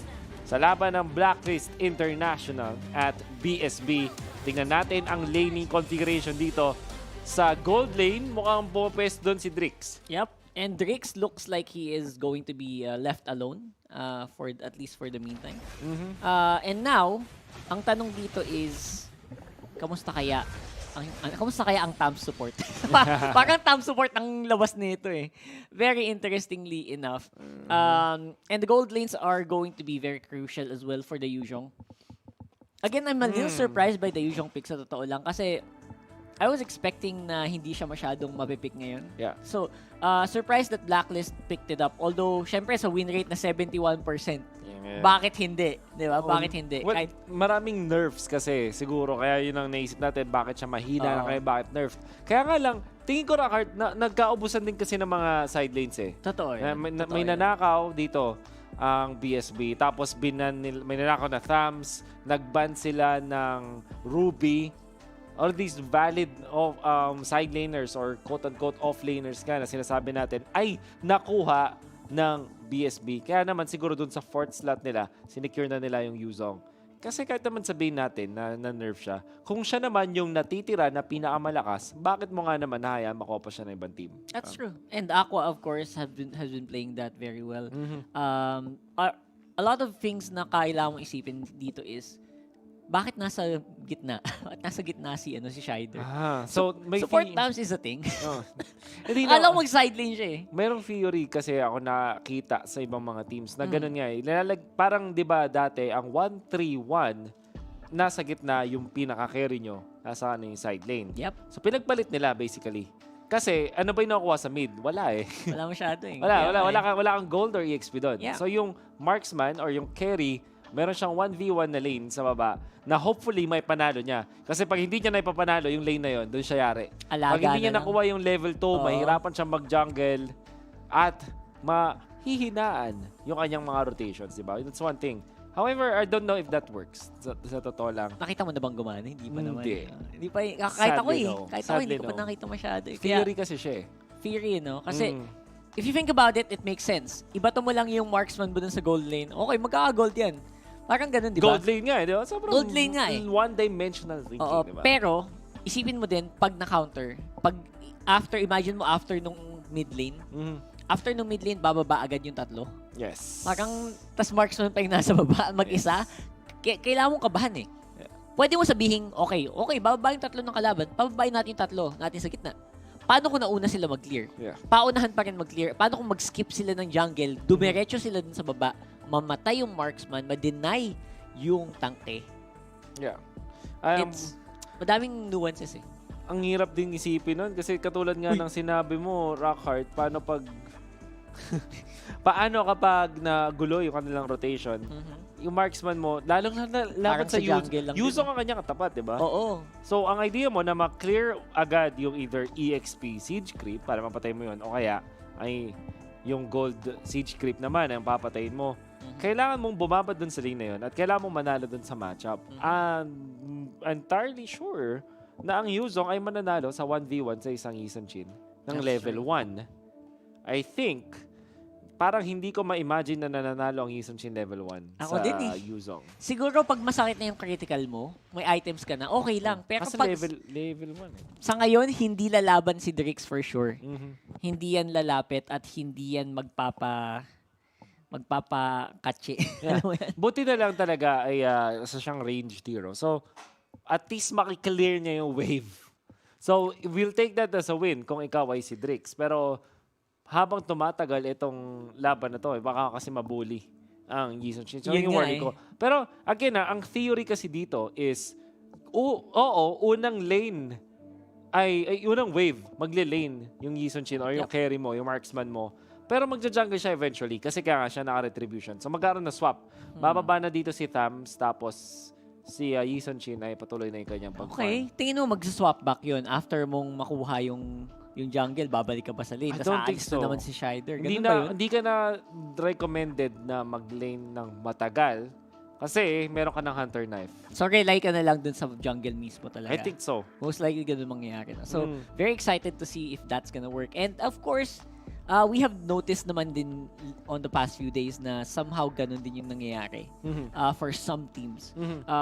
Sa laban ng Blacklist International at BSB Tingnan natin ang laning configuration dito. Sa gold lane, mukhang pumapes doon si Drix. Yep. And Drix looks like he is going to be left alone for at least for the meantime. And now, ang tanong dito is, kamusta kaya ang TAM support? Parang TAM support ang labas nito eh. Very interestingly enough. And the gold lanes are going to be very crucial as well for the Yuzhong. Again, I'm a little surprised by the Yuzhong pick sa totoo lang kasi I was expecting na hindi siya masyadong mapipick ngayon. Yeah. So, surprised that Blacklist picked it up. Although, syempre sa win rate na 71%. Yeah. Bakit hindi? Di ba? Bakit hindi? Well, Kahit, maraming nerfs kasi siguro. Kaya yun ang naisip natin. Bakit siya mahina na kaya bakit nerf. Kaya nga lang, tingin ko Rockheart, nagkaubusan din kasi ng mga side lanes eh. totoo yun. May nanakaw dito ang BSB. Tapos may nanakaw na Thams. Nagban sila ng Ruby. All these valid side laners or quote-unquote off-laners nga na sinasabi natin ay nakuha ng BSB. Kaya naman siguro dun sa fourth slot nila, sinecure na nila yung Yuzhong. Kasi kahit naman sabihin natin na nerf siya, kung siya naman yung natitira na pinakamalakas, bakit mo nga naman nahayaan makuha pa siya ng ibang team? That's true. And Aqua, of course, has been playing that very well. A lot of things na kailangan mong isipin dito is, bakit nasa gitna? Bakit nasa gitna si Shider? So may support Thams is a thing. Hindi Alam mo mag-side lane siya eh. Merong theory kasi ako nakita sa ibang mga teams na ganun nga eh. Parang 'di ba dati ang 1-3-1 nasa gitna yung pinaka-carry nyo, nasa yung side lane. Yep. So pinagpalit nila basically. Kasi ano ba yung nakuha sa mid? Wala eh. Wala masyado eh. Wala kang gold or EXP doon. Yeah. So yung marksman or yung carry, meron siyang 1v1 na lane sa baba na hopefully may panalo niya. Kasi pag hindi niya naipapanalo yung lane na yon, doon siya yari. Pag hindi niya nakuha yung level 2, mahirapan siyang mag-jungle at mahihinaan yung kanyang mga rotations, di ba? That's one thing. However, I don't know if that works. Sa totoo lang. Nakita mo na bang gumana? Hindi pa naman. Hindi pa. Kahit ako Sadly, eh. no. Kahit ako hindi ko pa nakita masyado eh. Theory kasi siya eh. Theory, no? Kasi if you think about it, it makes sense. Ibato mo lang yung marksman mo dun sa gold lane. Okay, magkaka-gold yan. Parang ganun, di ba? Gold lane nga eh, di ba? Sobrang gold lane nga eh. One-dimensional thinking, Oo, di ba? pero, isipin mo din, pag na-counter, imagine mo after nung mid lane, after nung mid lane, bababa agad yung tatlo. Yes. Parang, tas marksman pa yung nasa baba, mag-isa. Kailangan mong kabahan eh. Yeah. Pwede mo sabihin, okay, bababa yung tatlo ng kalaban, pababayin natin yung tatlo natin sa gitna. Paano kung nauna sila mag-clear? Yeah. Paunahan pa rin mag-clear. Paano kung mag-skip sila ng jungle, dumiretso sila dun sa baba, mamatay yung marksman, ma-deny yung tanke. Yeah. It's madaming nuances eh. Ang hirap din isipin nun kasi katulad nga ng sinabi mo, Rockheart, paano kapag nagulo yung kanilang rotation, yung marksman mo, lalong laban sa Yuzhong ang kanyang katapat, di ba? Oo. So, ang idea mo na ma-clear agad yung either EXP siege creep para mapatay mo yun o kaya ay yung gold siege creep naman ang papatayin mo. Kailangan mong bumaba dun sa lane na yun at kailangan mong manalo dun sa matchup. I'm entirely sure na ang Yuzhong ay mananalo sa 1v1 sa isang Yisun Chin ng level 1. I think, parang hindi ko ma-imagine na nananalo ang Yisun Chin level 1 Ako sa din eh. Yuzhong. Siguro pag masakit na yung critical mo, may items ka na, okay lang. Pero kasi pag level 1 eh. Sa ngayon, hindi lalaban si Drix for sure. Hindi yan lalapit at hindi yan magpapakatsi. Yeah. Buti na lang talaga ay isa siyang ranged hero. So, at least makiklear niya yung wave. So, we'll take that as a win kung ikaw ay si Drix. Pero, habang tumatagal itong laban na to, baka kasi mabuli ang Yisun Chin. So, yung worry ko. Pero, again, ang theory kasi dito is, unang lane ay unang wave, magle-lane yung Yisun Chin or yung carry mo, yung marksman mo. Pero magja-jungle siya eventually kasi kaya nga siya naka-retribution. So magkaroon na swap. Bababa na dito si Thams tapos si Yisun Chin ay patuloy na yung kanyang pag-farm. Okay. Tingin mo mag-swap back yun after mong makuha yung jungle, babalik ka pa sa lane. I Tapos don't think aalis so. na naman si Shider. Ganun ba yun? Hindi ka na recommended na mag-lane ng matagal kasi meron ka ng Hunter Knife. So rely ka na lang dun sa jungle mismo talaga. I think so. Most likely ganun mangyayari. So very excited to see if that's gonna work. And of course, We have noticed naman din on the past few days na somehow ganun din yung nangyayari for some teams.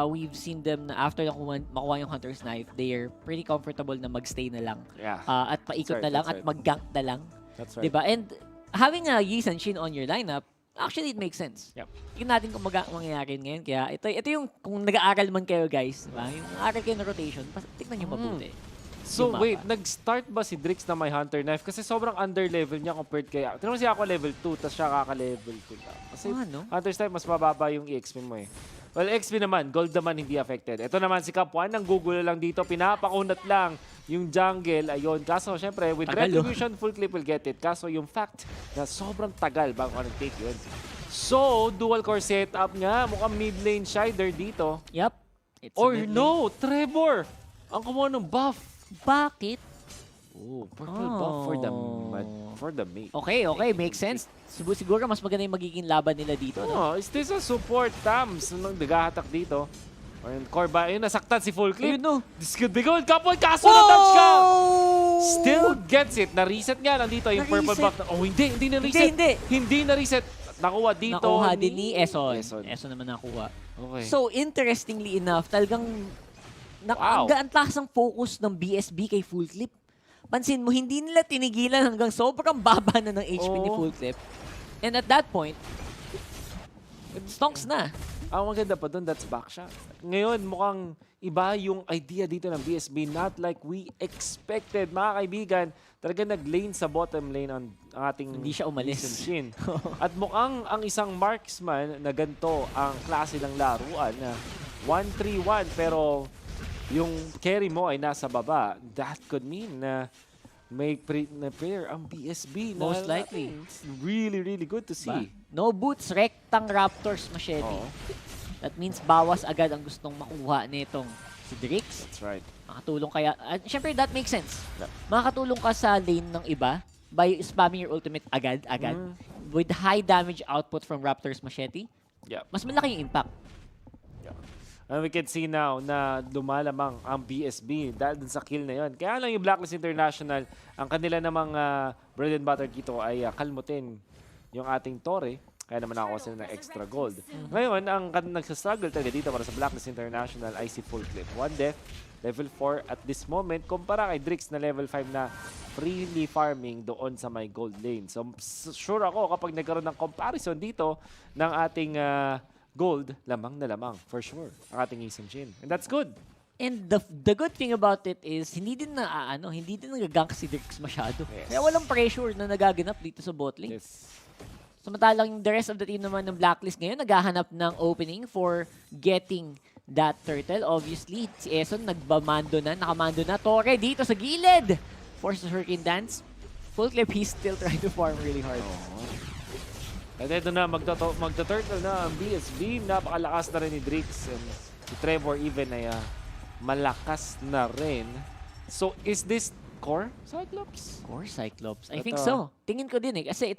We've seen them na after makuha yung Hunter's Knife, they're pretty comfortable na magstay na lang. Yeah. At paikot na lang at mag-gank na lang. That's right. Diba? And having a Yi Shin on your lineup, actually it makes sense. Yep. Tingnan natin kung mangyayari ngayon. Kaya ito yung kung nag-aaral man kayo guys, diba? Yung aaral kayo ng rotation, tignan nyo mabuti. So yung wait, mapa. nag-start ba si Drix na may Hunter Knife? Kasi sobrang under-level niya compared kay... Tinanong siya ako level 2, tapos siya kaka-level 2 lang. Kasi Hunter's Knife, mas mababa yung EXP mo eh. Well, XP naman, gold naman hindi affected. Ito naman si Cap1, nanggugulo lang dito, pinapakunat lang yung jungle. Ayun, kaso syempre, with Retribution, full clip will get it. Kaso yung fact na sobrang tagal bago take yun. So, dual core setup nga, mukhang mid lane Shider dito. Yep. Or no, Trevor! Ang kumuha ng buff. Bakit? Oh, purple buff for the mate. Okay, makes sense. Siguro mas maganda yung magiging laban nila dito. No? Oh, is this a support Tams nung naghahatak dito? Or yung core ba? Ayun, nasaktan si Full Clip. Ayun, no. This could be good. Kapoy, kaso na-touch ka! Still gets it. Na-reset nga nandito yung purple buff. Oh, hindi na-reset. Hindi na-reset. Nakuha dito. Nakuha din ni Eson. Eson naman nakuha. Okay. So, interestingly enough, talagang ang taas ng focus ng BSB kay Full Clip. Pansin mo, hindi nila tinigilan hanggang sobrang baba na ng HP ni Full Clip. And at that point, stonks na. Ang maganda pa doon, that's back shot. Ngayon, mukhang iba yung idea dito ng BSB. Not like we expected. Mga kaibigan, talaga nag-lane sa bottom lane ang ating hindi siya umalis. Shin. At mukhang ang isang marksman na ganito ang klase ng laruan na 1-3-1 pero yung carry mo ay nasa baba. That could mean na may prayer ang BSB. Most likely. It's really, really good to see. No boots, rectang Raptors machete. That means bawas agad ang gustong makuha nitong si Drix. That's right. Makatulong kaya, syempre that makes sense. Makakatulong ka sa lane ng iba by spamming your ultimate agad-agad. With high damage output from Raptors machete. Yeah. Mas malaki yung impact. And we can see now na lumalamang ang BSB dahil dun sa kill na yon. Kaya lang yung Blacklist International, ang kanila namang bread and butter dito ay kalmutin yung ating Torre. Kaya naman nakakuha sila ng extra gold. Ngayon, ang nagsastruggle talaga dito para sa Blacklist International ay si Full Clip. 1 death, level 4 at this moment, kumpara kay Drix na level 5 na freely farming doon sa may gold lane. So, sure ako kapag nagkaroon ng comparison dito ng ating gold, lamang na lamang, for sure, ang ating Yi Shin. And that's good. And the good thing about it is, hindi din nagagank si Drix masyado. Kaya walang pressure na nagaganap dito sa bot lane. Yes. Samantalang the rest of the team naman ng Blacklist ngayon, naghahanap ng opening for getting that turtle. Obviously, si Eson nakamando na. Torre dito sa gilid. Forces Hurricane Dance. Full Clip, he's still trying to farm really hard. At ito na, magta-turtle na ang BSB. Napakalakas na rin ni Drix. And si Trevor even ay malakas na rin. So, is this core Cyclops? Core Cyclops? I think so. Tingin ko din eh. Kasi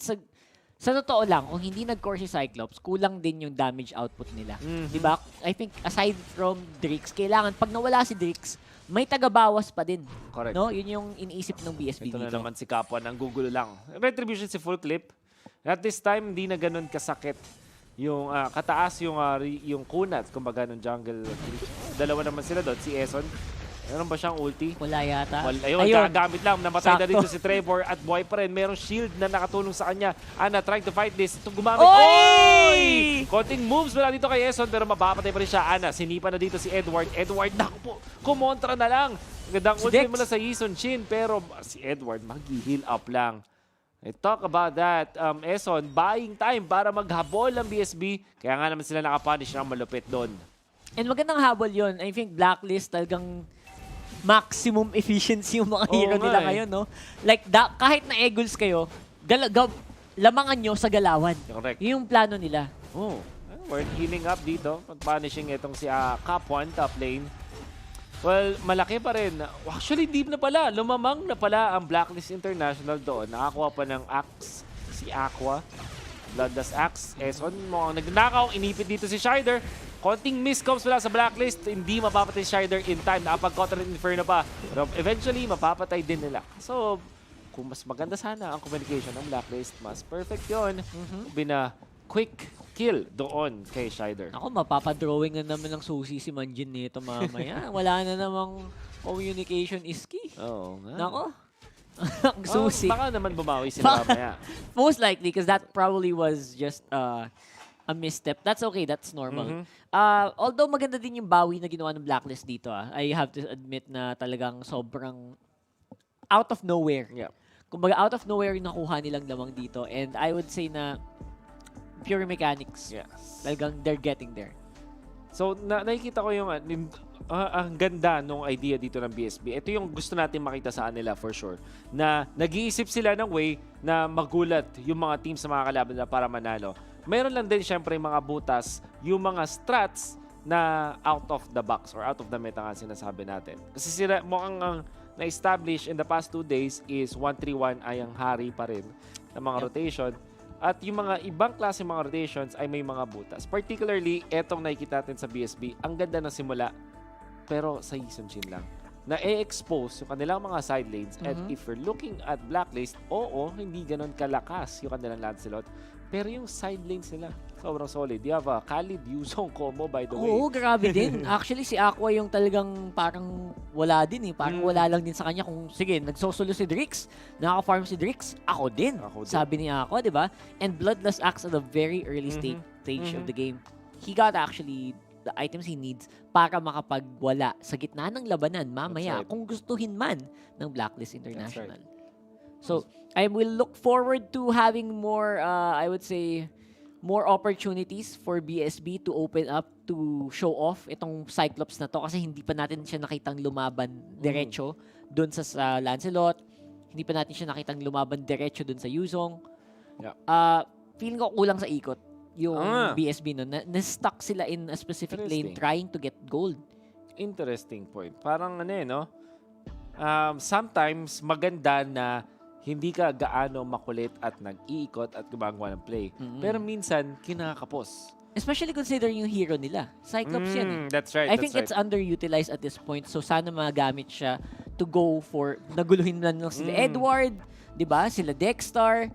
sa totoo lang, kung hindi nag-core si Cyclops, kulang din yung damage output nila. Diba? I think aside from Drix, kailangan, pag nawala si Drix, may tagabawas pa din. Correct. No? Yun yung iniisip ng BSB Ito dito. na naman si Kapwa ng gugulo lang. Retribution si Full Clip. At this time, hindi na ganun kasakit yung kataas yung kunat, kumbaga ng jungle. Dalawa naman sila doon, si Eson. Meron ba siyang ulti? Wala yata. Ayun, kagamit lang. Namatay na dito si Trevor at buhay pa rin. Merong shield na nakatulong sa kanya. Ana, trying to fight this. Ito gumamit. Oy! Konting moves wala dito kay Eson pero mapapatay pa rin siya. Ana, sinipa na dito si Edward. Edward, naku po, kumontra na lang. Gandang ulti mula sa Yi Shin pero si Edward mag-heal up lang. I talk about that. Eson, buying time para maghabol ang BSB. Kaya nga naman sila nakapunish ng malupit doon. And magandang habol yon. I think Blacklist talagang maximum efficiency yung mga hero nila ngayon, no? Like, kahit na Eagles kayo, lamangan nyo sa galawan. Correct. Yung plano nila. Oh, we're healing up dito. Pag-punishing itong si Cap 1 top lane. Well, malaki pa rin. Actually, deep na pala. Lumamang na pala ang Blacklist International doon. Nakakuha pa ng Axe, si Aqua. Bloodlust Axe. Eson mo ang nagnakaw. Inipit dito si Shider. Konting miscoms wala sa Blacklist. Hindi mapapatay si Shider in time. Nakapag-Cotter Inferno pa. Pero eventually, mapapatay din nila. So, kung mas maganda sana ang communication ng Blacklist, mas perfect yun. Bina quick kill doon kay Shider. Ako, mapapadrawing na naman ng susi si Manjin nito mamaya. Wala na namang communication is key. Oo nga. Nako. Ang susi. Baka naman bumawi sila mamaya. Most likely, because that probably was just a misstep. That's okay. That's normal. Although maganda din yung bawi na ginawa ng Blacklist dito. I have to admit na talagang sobrang out of nowhere. Yeah. Kumbaga, out of nowhere yung nakuha nilang lamang dito. And I would say na pure mechanics. Yes. Talagang they're getting there. So, nakikita ko yung ang ganda nung idea dito ng BSB. Ito yung gusto natin makita sa kanila for sure. Na nag-iisip sila ng way na magulat yung mga teams sa mga kalaban nila para manalo. Mayroon lang din syempre mga butas, yung mga strats na out of the box or out of the meta nga sinasabi natin. Kasi sila mukhang ang na-establish in the past 2 days is 1-3-1 ay ang hari pa rin ng mga rotation. At yung mga ibang klase mga rotations ay may mga butas. Particularly, etong nakikita natin sa BSB, ang ganda ng simula, pero sa Yi Sun-shin lang. Na-expose yung kanilang mga side lanes. And if you're looking at Blacklist, oo, hindi ganun kalakas yung kanilang Lancelot. Pero yung side lanes nila, sobrang solid. You have a Khalid Yuzong combo, by the way. Oo, grabe din. Actually, si Aqua yung talagang parang wala din eh. Parang wala lang din sa kanya kung, sige, nagsosolo si Drix, nakaka-farm si Drix, ako din. Sabi ni Aqua, di ba? And Bloodlust acts at a very early stage of the game. He got actually the items he needs para makapagwala sa gitna ng labanan mamaya kung gustuhin man ng Blacklist International. So, I will look forward to having more, I would say, more opportunities for BSB to open up to show off itong Cyclops na to kasi hindi pa natin siya nakitang lumaban diretso dun sa Lancelot. Hindi pa natin siya nakitang lumaban diretso dun sa Yuzong. Feeling ko kulang sa ikot yung BSB no. Na-stuck sila in a specific lane trying to get gold. Interesting point. Parang no? Sometimes maganda na hindi ka gaano makulit at nag-iikot at gumagawa ng play. Pero minsan, kinakapos. Especially considering yung hero nila. Cyclops yan eh. That's right. I think it's underutilized at this point. So sana magamit siya to go for, naguluhin lang sila Edward, di ba? Sila Dexter,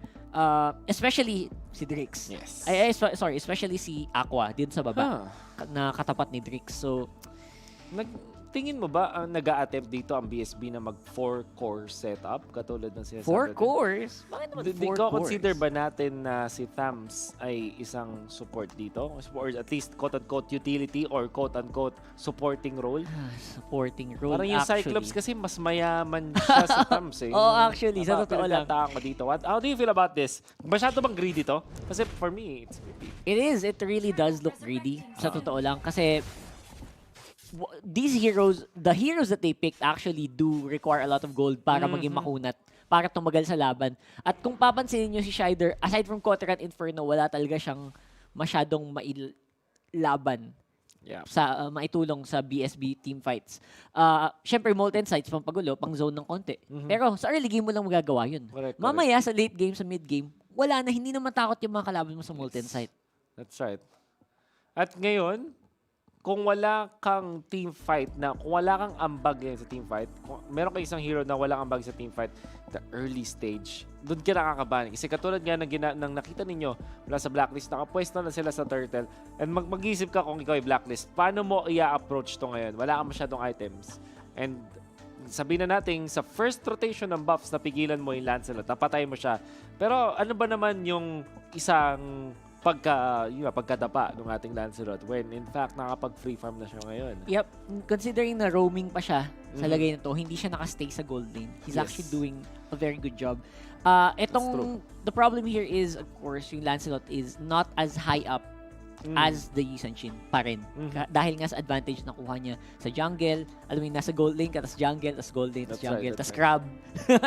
especially si Drix. Yes. Sorry, especially si Aqua din sa baba na katapat ni Drix. So, tingin mo ba nag-a-attempt dito ang BSB na mag 4-core setup katulad ng sinasabi? 4 cores? Bakit naman 4 cores? Consider ba natin na si Thams ay isang support dito? Or at least quote-unquote utility or quote-unquote supporting role? Supporting role, parang yung actually. Cyclops kasi mas mayaman siya sa Thams eh. Oh, actually, sa totoo lang. Ko dito. How do you feel about this? Masyado bang greedy to? Kasi for me, it's greedy. It is. It really does look greedy. Sa totoo lang. Kasi these heroes, the heroes that they picked actually do require a lot of gold para maging makunat, para tumagal sa laban. At kung papansinin nyo si Shider, aside from Koteran Inferno, wala talaga siyang masyadong mailaban sa maitulong sa BSB team fights. Siyempre, Molten Sights, pang pagulo, pang zone ng konti. Pero sa early game mo lang magagawa yun. Mamaya, sa late game, sa mid game, wala na, hindi naman takot yung mga kalaban mo sa Molten Sight. That's right. At ngayon, kung wala kang team fight kung wala kang ambag sa team fight, kung meron kang isang hero na walang ambag sa team fight, the early stage, doon ka nakakabahan. Kasi katulad nga ng nakita ninyo mula sa Blacklist, nakapwesto na sila sa Turtle, and mag-isip ka kung ikaw ay Blacklist, paano mo i-approach to ngayon? Wala kang masyadong items. And sabihin na natin, sa first rotation ng buffs, napigilan mo yung Lancelot, napatay mo siya. Pero ano ba naman yung isang pagkadapa ng ating Lancelot when in fact nakapag-free farm na siya ngayon? Yep. Considering na roaming pa siya sa lagay na to, hindi siya nakastay sa gold lane. He's actually doing a very good job. The problem here is, of course, yung Lancelot is not as high up as the Yi Sun-shin pa rin. Dahil nga sa advantage na kuha niya sa jungle, alam mo yung nasa gold lane ka, tas jungle, tas gold lane, tas jungle, tas crab.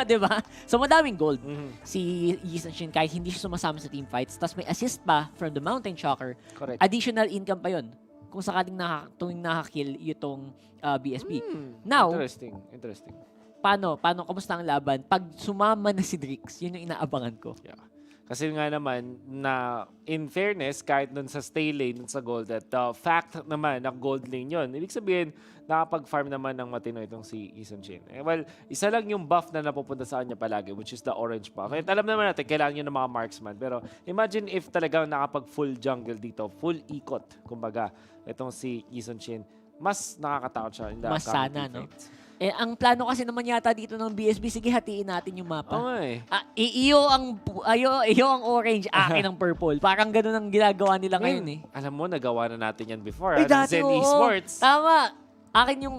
Diba? So madaming gold. Si Yi Sun-shin, kahit hindi siya sumasama sa team fights, tas may assist pa from the Mountain Shocker, additional income pa yun kung sakaling tuwing nakakill itong BSB. Now, Interesting. Paano? Kamusta ang laban? Pag sumama na si Drix, yun yung inaabangan ko. Yeah. Kasi nga naman, na in fairness, kahit dun sa stay lane, dun sa gold, at fact naman na gold lane yun. Ibig sabihin, nakapag-farm naman ng matino itong si Eason Chin. Well, isa lang yung buff na napupunta sa kanya palagi, which is the orange buff. At alam naman natin, kailangan yun ng mga marksman. Pero imagine if talagang nakapag-full jungle dito, full ikot, kumbaga, itong si Eason Chin, mas nakakatakot siya. Mas sana, no? Ang plano kasi naman yata dito ng BSB, sige hatiin natin yung mapa. Okay. Iyo ang orange, akin ang purple. Parang ganun ang ginagawa nila ngayon eh. Alam mo, nagawa na natin yan before. Dati Zen oo. Esports. Tama. Akin yung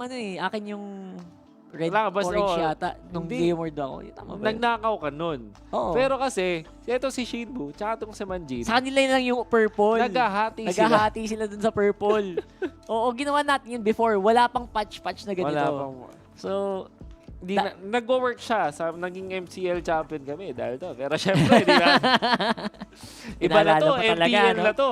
red, orange Oo. yata. Nung Hindi. game word ako. Tama ba? Nagnakaw ka nun. Oo. Pero kasi, ito si Shinbu, tsaka itong si Manjin, Sa kanila lang yung purple. Naghahati sila dun sa purple. Oo, ginawa natin yun before. Wala pang patch na ganito. Wala pang... So, nag-work siya. Naging MCL champion kami dahil to. Pero syempre, di ba? Iba na to. Inaalala mo talaga, MPL no? na to.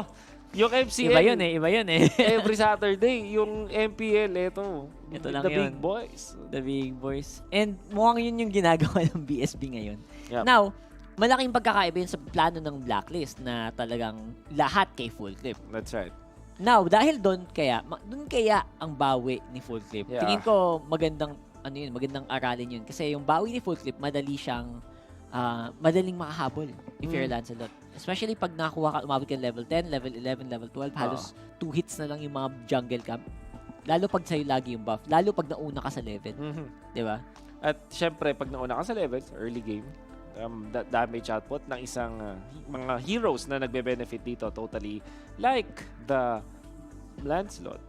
Yung MCL. Iba yun eh. Every Saturday. Yung MPL, ito. Ito lang The yun. big boys. The big boys. And mukhang yun yung ginagawa ng BSB ngayon. Yep. Now, malaking pagkakaiba yun sa plano ng Blacklist na talagang lahat kay full clip. That's right. Now, dahil doon kaya ang bawi ni full clip. Yeah. Tingin ko magandang aralin yun. Kasi yung bawi ni full clip, madaling makahabol if you're Lancelot. Especially pag nakuha ka, umabot ka level 10, level 11, level 12, halos 2 hits na lang yung mga jungle camp. Lalo pag sa'yo lagi yung buff. Lalo pag nauna ka sa level. Di ba? At syempre, pag nauna ka sa levels, early game, damage output ng isang mga heroes na nagbe-benefit dito totally like the Lancelot.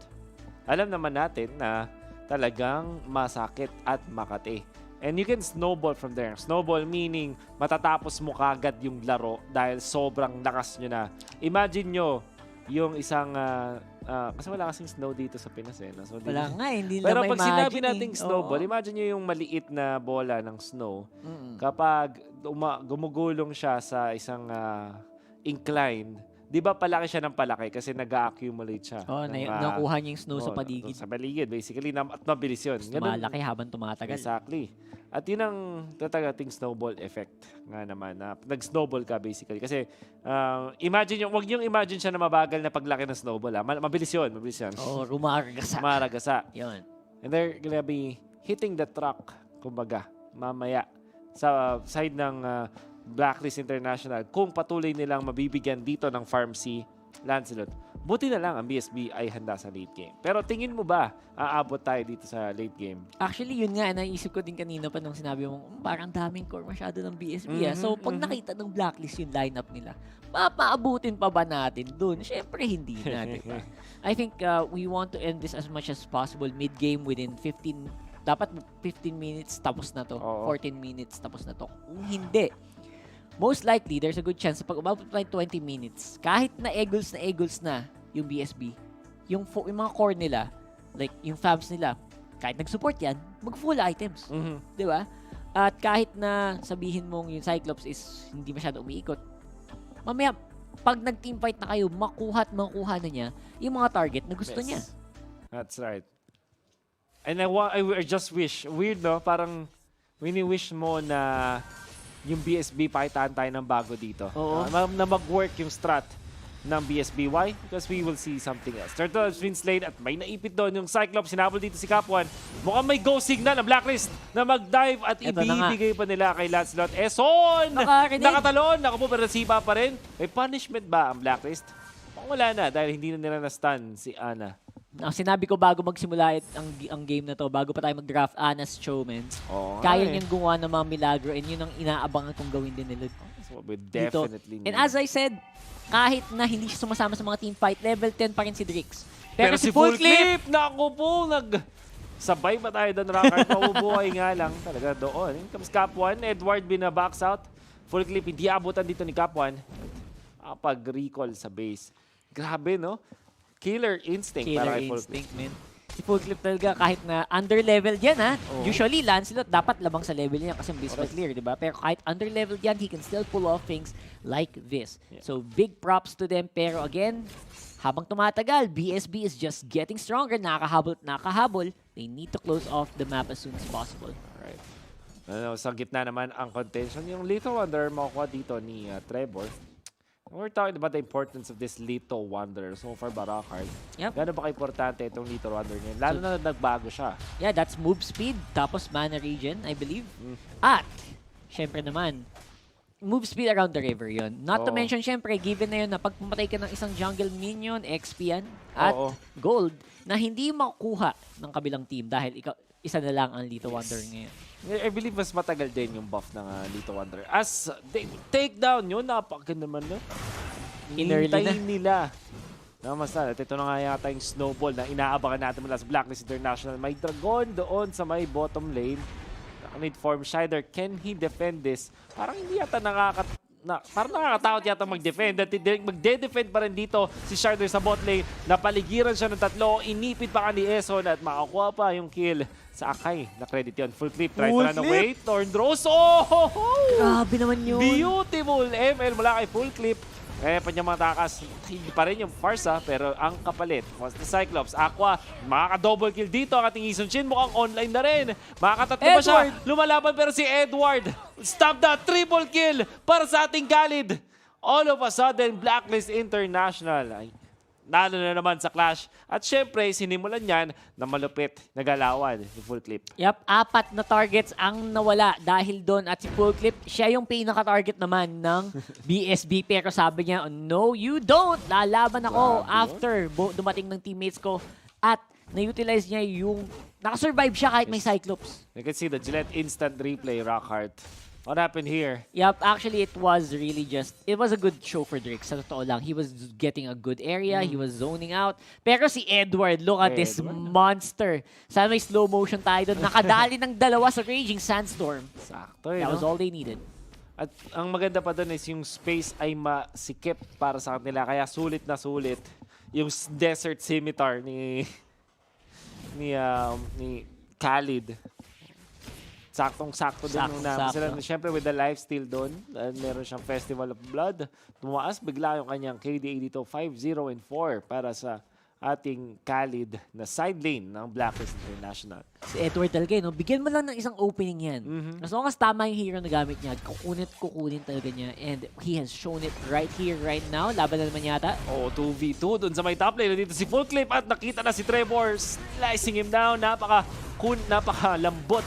Alam naman natin na talagang masakit at makati. And you can snowball from there. Snowball meaning matatapos mo kagad yung laro dahil sobrang lakas nyo na. Imagine nyo yung isang kasi wala kasing snow dito sa Pinas eh. No? So, Wala nga, hindi na pero ma-imagine pag sinabi eh. nating snowball, Oo. imagine nyo yung maliit na bola ng snow. Kapag gumugulong siya sa isang incline, di ba palaki siya ng palaki kasi nag-accumulate siya. Oo, nakuha niya yung snow sa paligid. Sa paligid, basically. At mabilis yun. Tumalaki habang tumatagal. Exactly. At yun ang tatagating snowball effect nga naman. Na nag-snowball ka basically. Kasi wag niyong imagine siya na mabagal na paglaki ng snowball. Mabilis yun. Oo, rumaragasa. Rumaragasa. Yun. And they're gonna be hitting the truck, kumbaga, mamaya sa side ng Blacklist International kung patuloy nilang mabibigyan dito ng farm si Lancelot. Buti na lang ang BSB ay handa sa late game. Pero tingin mo ba aabot tayo dito sa late game? Actually, yun nga, naisip ko din kanina pa nung sinabi mo, parang daming core masyado ng BSB. So, pag nakita ng Blacklist yung lineup nila, mapaabutin pa ba natin dun? Siyempre, hindi na, diba? I think we want to end this as much as possible mid-game within 15 minutes tapos na to. Oo. 14 minutes tapos na to. Kung hindi, most likely, there's a good chance pag umabot pa yung 20 minutes, kahit na eagles na yung BSB, yung mga core nila, like yung fams nila, kahit nag-support yan, mag-full items. Di ba? At kahit na sabihin mong yung Cyclops is hindi masyado umiikot, mamaya, pag nag-teamfight na kayo, makuha na niya yung mga target na gusto niya. That's right. And I just wish, weird no? Parang wini-wish mo na yung BSB pakitaan tayo ng bago dito. Oo. Na mag-work yung strat ng BSB. Why? Because we will see something else. Turtle has been slain at may naipit doon yung Cyclops. Sinabol dito si Cap1. Mukhang may go signal ang Blacklist na mag-dive at Eto na ibibigay pa nila kay Lancelot. Eson! Nakarinig. Nakatalon! Naku po, pero nasipa pa rin. May punishment ba ang Blacklist? Wala na dahil hindi na nila na-stun si Ana. Sinabi ko bago magsimula ang game na to, bago pa tayo mag-draft Ana's Showmans, kaya niyang gumawa ng mga milagro and yun ang inaabangan kong gawin din nila. So, we definitely And as I said, kahit na hindi siya sumasama sa mga team fight, level 10 pa rin si Drix. Pero si Full Clip, naku po, sabay pa tayo doon, Rockart. Maubuhay nga lang talaga doon. Comes Cap1, Edward bina-box out. Full Clip, hindi abutan dito ni Cap1. Pag-recall sa base. Grabe, no? Killer instinct. Killer instinct, man. Si Full Clip talaga, kahit na under-level yan, ha? Usually, Lancelot, dapat labang sa level niya kasi base clear, di ba? Pero kahit under-level yan, he can still pull off things like this. Yeah. So, big props to them. Pero again, habang tumatagal, BSB is just getting stronger. Nakahabol. They need to close off the map as soon as possible. Alright. Sa gitna naman ang contention. Yung Little Wonder makukuha dito ni Trevor. We're talking about the importance of this Little Wonder so far ba, Rockhard? Yep. Gano'n ba ka-importante itong Little Wonder niya? Lalo na nagbago siya. Yeah, that's move speed, tapos mana regen, I believe. At, syempre naman, move speed around the river yon. Not to mention, syempre, given na yun na pag pumatay ka ng isang jungle minion, XP yan, at gold, na hindi makukuha ng kabilang team dahil isa na lang ang Little Wonder ngayon. I believe mas matagal din yung buff ng Little Wonder. As they take down yun, napakaganda naman no? Hintayin nila. At ito na nga yata yung snowball na inaabangan natin mula sa BLACKLIST International. May dragon doon sa may bottom lane. Mid-form Shider, can he defend this? Parang hindi yata parang nakakatakot yata mag-defend. At magde-defend pa rin dito si Shider sa bot lane. Napaligiran siya ng tatlo. Inipit pa ka ni Eson at makakuha pa yung kill sa Akai. Na-credit yun. Full clip. Try to run away. Thorndraws. Oh! Grabe naman yun. Beautiful ML mula kay Full clip. Kaya pa niya matakas, hindi pa rin yung Farsa, pero ang kapalit was the Cyclops. Aqua, makaka-double kill dito ang ating Isun Shin. Mukhang online na rin. Makakatatlo pa siya. Lumalaban pero si Edward. Stop that. Triple kill para sa ating Khalid. All of a sudden, BLACKLIST International ay nalo na naman sa clash. At syempre, sinimulan yan na malupit na galawan ni Full Clip. Yep, 4 na targets ang nawala dahil doon. At si Full Clip, siya yung pinaka-target naman ng BSB. Pero sabi niya, no, you don't. Lalaban ako after dumating ng teammates ko. At na-utilize niya yung... Nakasurvive siya kahit may Cyclops. You can see the Gillette instant replay, Rockhart. What happened here? Yep, actually it was really it was a good show for Drake. Sa totoo lang, he was getting a good area, he was zoning out. Pero si Edward, look at this monster. Sana may slow motion tayo doon. Nakadali ng dalawa sa Raging Sandstorm. Sakto That was all they needed. At ang maganda pa doon is yung space ay masikip para sa kanila. Kaya sulit na sulit yung Desert Scimitar ni Khalid. Saktong-sakto din nung namin sila. Siyempre with the lifesteal doon, meron siyang Festival of Blood. Tumaas bigla yung kanyang KDA dito, 5-0-4 para sa ating Khalid na side lane ng BLACKLIST International. Si Edward talaga, no? Bigyan mo lang ng isang opening yan. As long as tama yung hero na gamit niya, kukunin talaga niya. And he has shown it right here, right now. Laban na naman yata. 2v2 doon sa may top lane. Dito si Full Clip at nakita na si Trevor slicing him down. Napakalambot.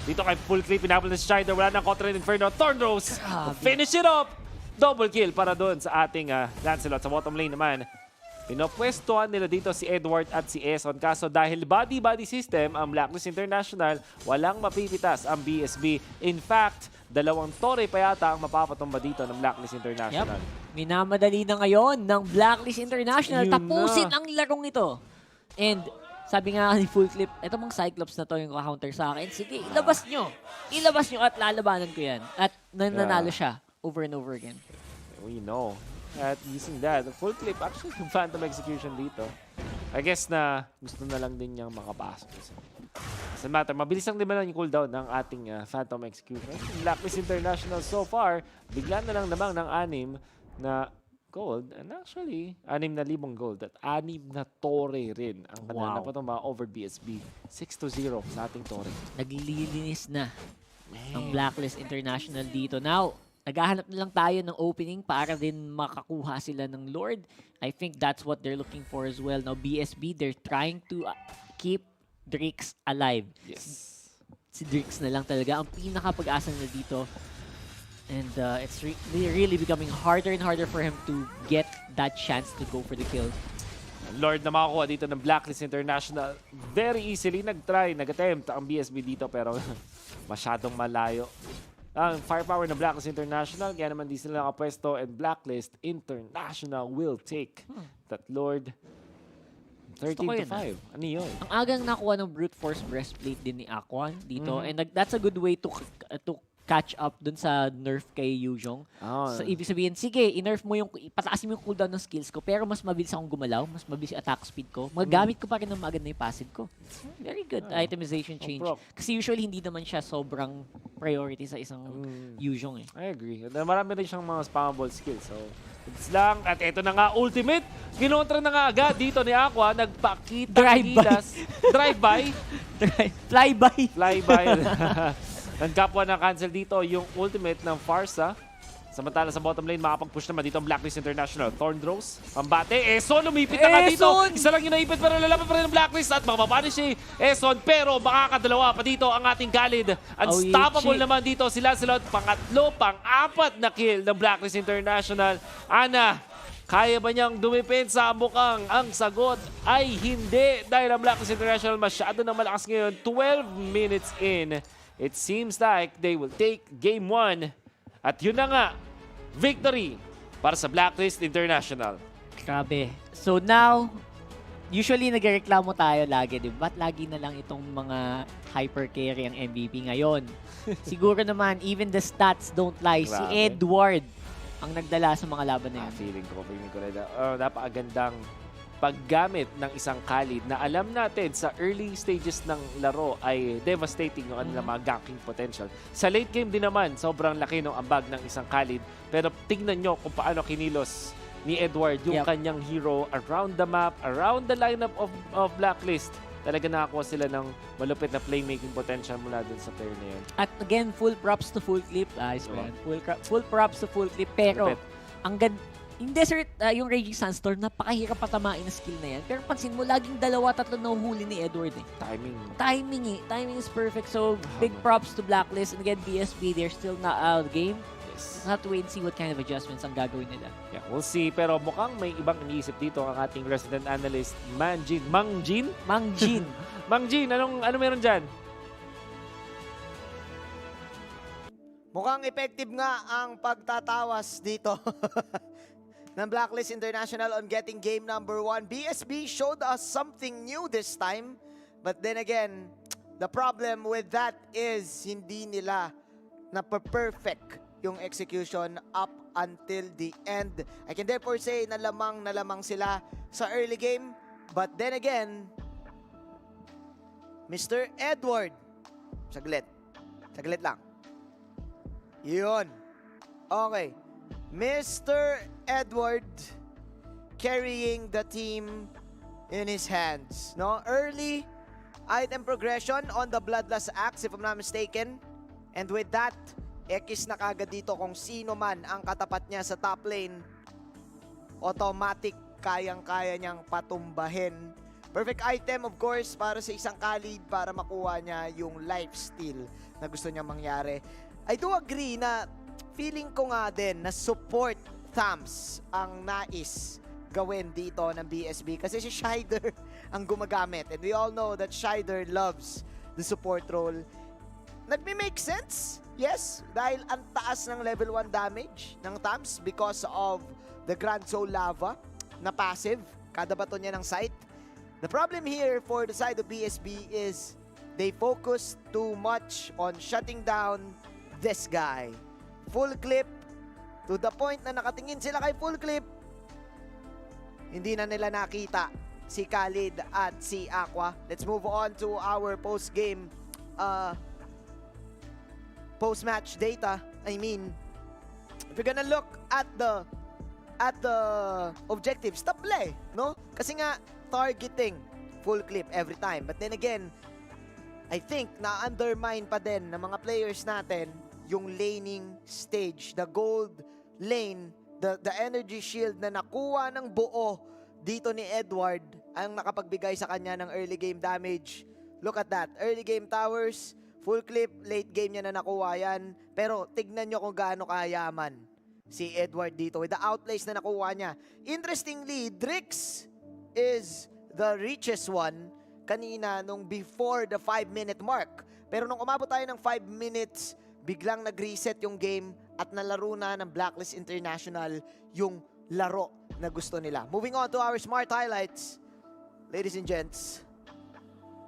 Dito kay Full Clip, pinapal na si Shider. Wala nang kontra ng Inferno. Thorndraws, finish it up! Double kill para doon sa ating Lancelot. Sa bottom lane naman, pinopwestuhan nila dito si Edward at si Eson. Kaso dahil body-body system ang BLACKLIST International, walang mapipitas ang BSB. In fact, 2 tore pa yata ang mapapatumba dito ng BLACKLIST International. Yep. Minamadali na ngayon ng BLACKLIST International. Tapusin ang larong ito. And sabi nga ni Full Clip, ito mga Cyclops na to yung counter sa akin. Sige, ilabas nyo. Ilabas nyo at lalabanan ko yan. At nananalo siya over and over again. We know. At using that, the Full Clip actually yung Phantom Execution dito. I guess na gusto na lang din niyang makapasok. As a matter, mabilis lang din yung cooldown ng ating Phantom Execution. BLACKLIST International so far, bigla na lang namang ng 6 na gold. And actually, 6,000 gold at 6 na tore rin ang kanana pa itong over BSB. 6-0 sa ating tore. Naglilinis na ang BLACKLIST International dito. Now, naghahanap na lang tayo ng opening para din makakuha sila ng Lord. I think that's what they're looking for as well. Now, BSB, they're trying to keep Drix alive. Yes. Si Drix na lang talaga ang pinaka-pag-asa na dito. And it's really becoming harder and harder for him to get that chance to go for the kill. Lord na makakuha dito ng BLACKLIST International. Very easily nag-attempt ang BSB dito pero masyadong malayo. Ang firepower ng BLACKLIST International, kaya naman di sila nakapwesto and BLACKLIST International will take that Lord 13-5. Ano yun? Ang agang nakuha ng Brute Force Breastplate din ni Aquan dito. And that's a good way to catch up dun sa nerf kay Yuzhong. So, ibig sabihin, sige, i-nerf mo pataasin mo yung cooldown ng skills ko, pero mas mabilis akong gumalaw, mas mabilis yung attack speed ko, magamit ko pa rin ng maganda yung passive ko. Very good itemization change. Kasi usually, hindi naman siya sobrang priority sa isang Yuzhong. I agree. Marami rin siyang mga spammable skills. So, it's lang. At ito na nga, ultimate. Kinontra na nga agad dito ni Aqua. Nagpakita. Drive-by. Drive-by. Fly-by. Fly-by. Nagkapwa na cancel dito yung ultimate ng Farsa. Samantala sa bottom lane, makapag-push naman dito ang Blacklist International. Thorndrose, pambate. Eson, lumipit na nga dito. Isa lang yung naipit pero lalaban pa rin ang Blacklist at makapapanish si Eson. Pero makakadalawa pa dito ang ating Khalid. Unstoppable naman dito si Lancelot. Pangatlo, pang-apat na kill ng Blacklist International. Ana, kaya ba niyang dumipensa? Mukhang ang sagot ay hindi. Dahil ang Blacklist International masyado na malakas ngayon. 12 minutes in. It seems like they will take game 1. At yun na nga, victory para sa Blacklist International. Grabe. So now, usually nagreklamo tayo lagi, di ba? Ba't lagi na lang itong mga hyper carry ang MVP ngayon? Siguro naman, even the stats don't lie. Si Grabe. Edward ang nagdala sa mga laban na yun. Feeling ko rin. Napakagandang paggamit ng isang Khalid na alam natin sa early stages ng laro ay devastating yung kanilang mga ganking potential. Sa late game din naman, sobrang laki ng ambag ng isang Khalid. Pero tingnan nyo kung paano kinilos ni Edward yung kanyang hero around the map, around the lineup of Blacklist. Talaga nakakuha sila ng malupit na playmaking potential mula dun sa player na yun. At again, full props to Full Clip. Full props to Full Clip. Pero, ang yung Desert, yung Raging Sandstorm, napakahirap patamain na skill na yan. Pero pansin mo, laging dalawa-tatlo na huli ni Edward eh. Timing is perfect. So, big props to Blacklist. And again, BSB, they're still not out of the game. Yes. We'll have to wait and see what kind of adjustments ang gagawin nila. Yeah, we'll see. Pero mukhang may ibang iniisip dito ang ating resident analyst, Mangjin. Mangjin, ano meron dyan? Mukhang effective nga ang pagtatawas dito ng Blacklist International on getting game number 1. BSB showed us something new this time. But then again, the problem with that is hindi nila na-perfect yung execution up until the end. I can therefore say na lamang sila sa early game. But then again, Mr. Edward, saglit lang. Yun. Okay. Mr. Edward carrying the team in his hands. No? Early item progression on the Bloodlust Axe, if I'm not mistaken. And with that, X na kagad dito kung sino man ang katapat niya sa top lane. Automatic, kayang-kaya niyang patumbahin. Perfect item, of course, para sa isang Khalid para makuha niya yung lifesteal na gusto niyang mangyari. I do agree na feeling ko nga din na support thumbs ang nais gawin dito ng BSB kasi si Shider ang gumagamit. And we all know that Shider loves the support role. Nagme-make sense? Yes, dahil ang taas ng level 1 damage ng thumbs because of the Grand Soul Lava na passive. Kada bato niya ng sight. The problem here for the side of BSB is they focus too much on shutting down this guy. Full clip, to the point na nakatingin sila kay Full Clip, hindi na nila nakita si Khalid at si Aqua. Let's move on to our post-game, post-match data. I mean, if you're gonna look at the objectives, stop play, no? Kasi nga, targeting Full Clip every time. But then again, I think na-undermine pa din ng mga players natin yung laning stage, the gold lane, the energy shield na nakuha ng buo dito ni Edward ang nakapagbigay sa kanya ng early game damage. Look at that. Early game towers, Full Clip, late game niya na nakuha yan. Pero tignan nyo kung gaano kayaman si Edward dito with the outplays na nakuha niya. Interestingly, Drix is the richest one kanina nung before the 5-minute mark. Pero nung umabot tayo ng 5 minutes, biglang nag-reset yung game at nalaro na ng Blacklist International yung laro na gusto nila. Moving on to our smart highlights. Ladies and gents.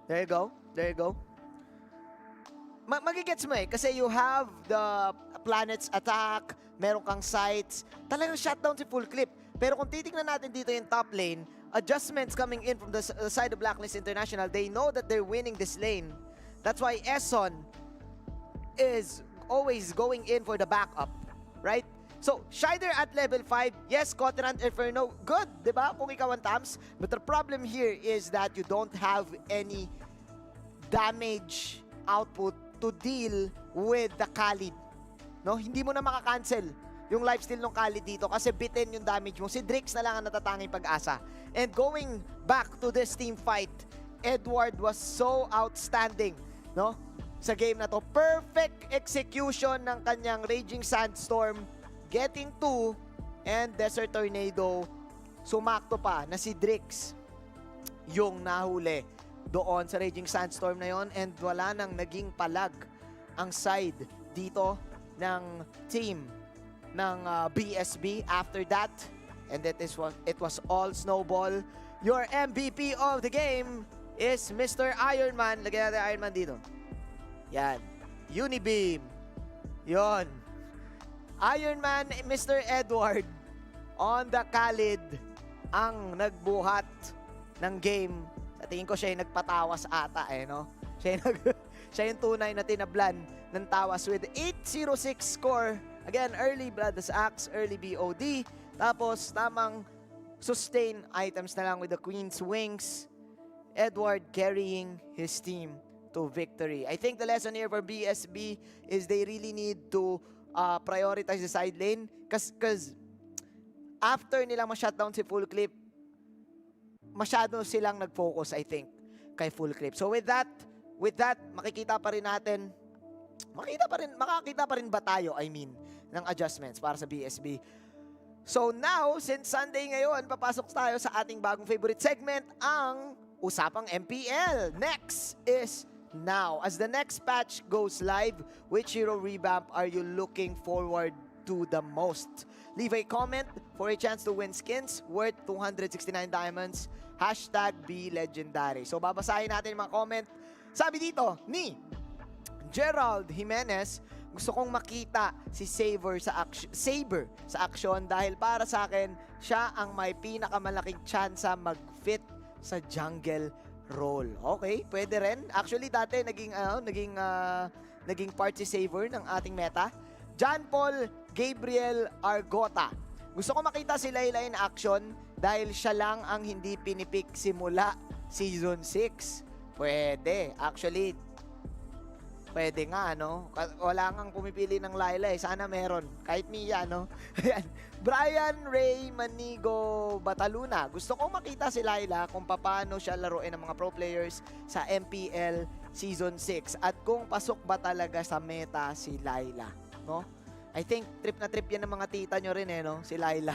There you go. There you go. Magigets mo eh. Kasi you have the planet's attack, meron kang sights. Talagang shutdown si Full Clip. Pero kung titignan natin dito yung top lane, adjustments coming in from the side of Blacklist International, they know that they're winning this lane. That's why Eson is always going in for the backup, right? So, Shider at level 5, yes, Covenant Inferno, good, di ba? Kung ikaw ang Tams. But the problem here is that you don't have any damage output to deal with the Khalid. No? Hindi mo na makakancel yung lifesteal ng Khalid dito kasi bitin yung damage mo. Si Drix na lang ang natatanging pag-asa. And going back to this team fight, Edward was so outstanding, no? Sa game na to. Perfect execution ng kanyang Raging Sandstorm, getting 2, and Desert Tornado, sumakto pa na si Drix yung nahuli doon sa Raging Sandstorm na yon, and wala nang naging palag ang side dito ng team ng BSB after that, and it was all snowball. Your MVP of the game is Mr. Ironman. Lagyan natin Ironman dito. Yan. Unibeam. Yon. Ironman, Mr. Edward on the Khalid ang nagbuhat ng game. Sa tingin ko siya yung nagpatawas ata no? Siya yung tunay na tinablan ng tawas with 806 score. Again, early Blood as Axe, early BOD. Tapos tamang sustain items na lang with the Queen's Wings. Edward carrying his team to victory. I think the lesson here for BSB is they really need to prioritize the side lane because after nilang ma-shutdown si Full Clip, masyado silang nag-focus, I think, kay Full Clip. So with that, makikita pa rin ba tayo, ng adjustments para sa BSB. So now, since Sunday ngayon, papasok tayo sa ating bagong favorite segment, ang Usapang MPL. Next is now. As the next patch goes live, which hero revamp are you looking forward to the most? Leave a comment for a chance to win skins worth 269 diamonds. #BLegendary. So babasahin natin yung mga comment. Sabi dito ni Gerald Jimenez, gusto kong makita si Saber sa aksyon dahil para sa akin, siya ang may pinakamalaking tsansa mag-fit sa jungle role. Okay, pwede rin. Actually, dati naging part si Saver ng ating meta. John Paul Gabriel Argota. Gusto ko makita si Layla in action dahil siya lang ang hindi pinipik simula Season 6. Pwede. Actually, pwede nga, no? Wala ngang pumipili ng Layla Sana meron. Kahit Mia, no? Brian Ray Manigo Bataluna. Gusto kong makita si Layla kung paano siya laruin ng mga pro players sa MPL Season 6 at kung pasok ba talaga sa meta si Layla, no? I think trip na trip yan ng mga tita nyo rin no? Si Layla.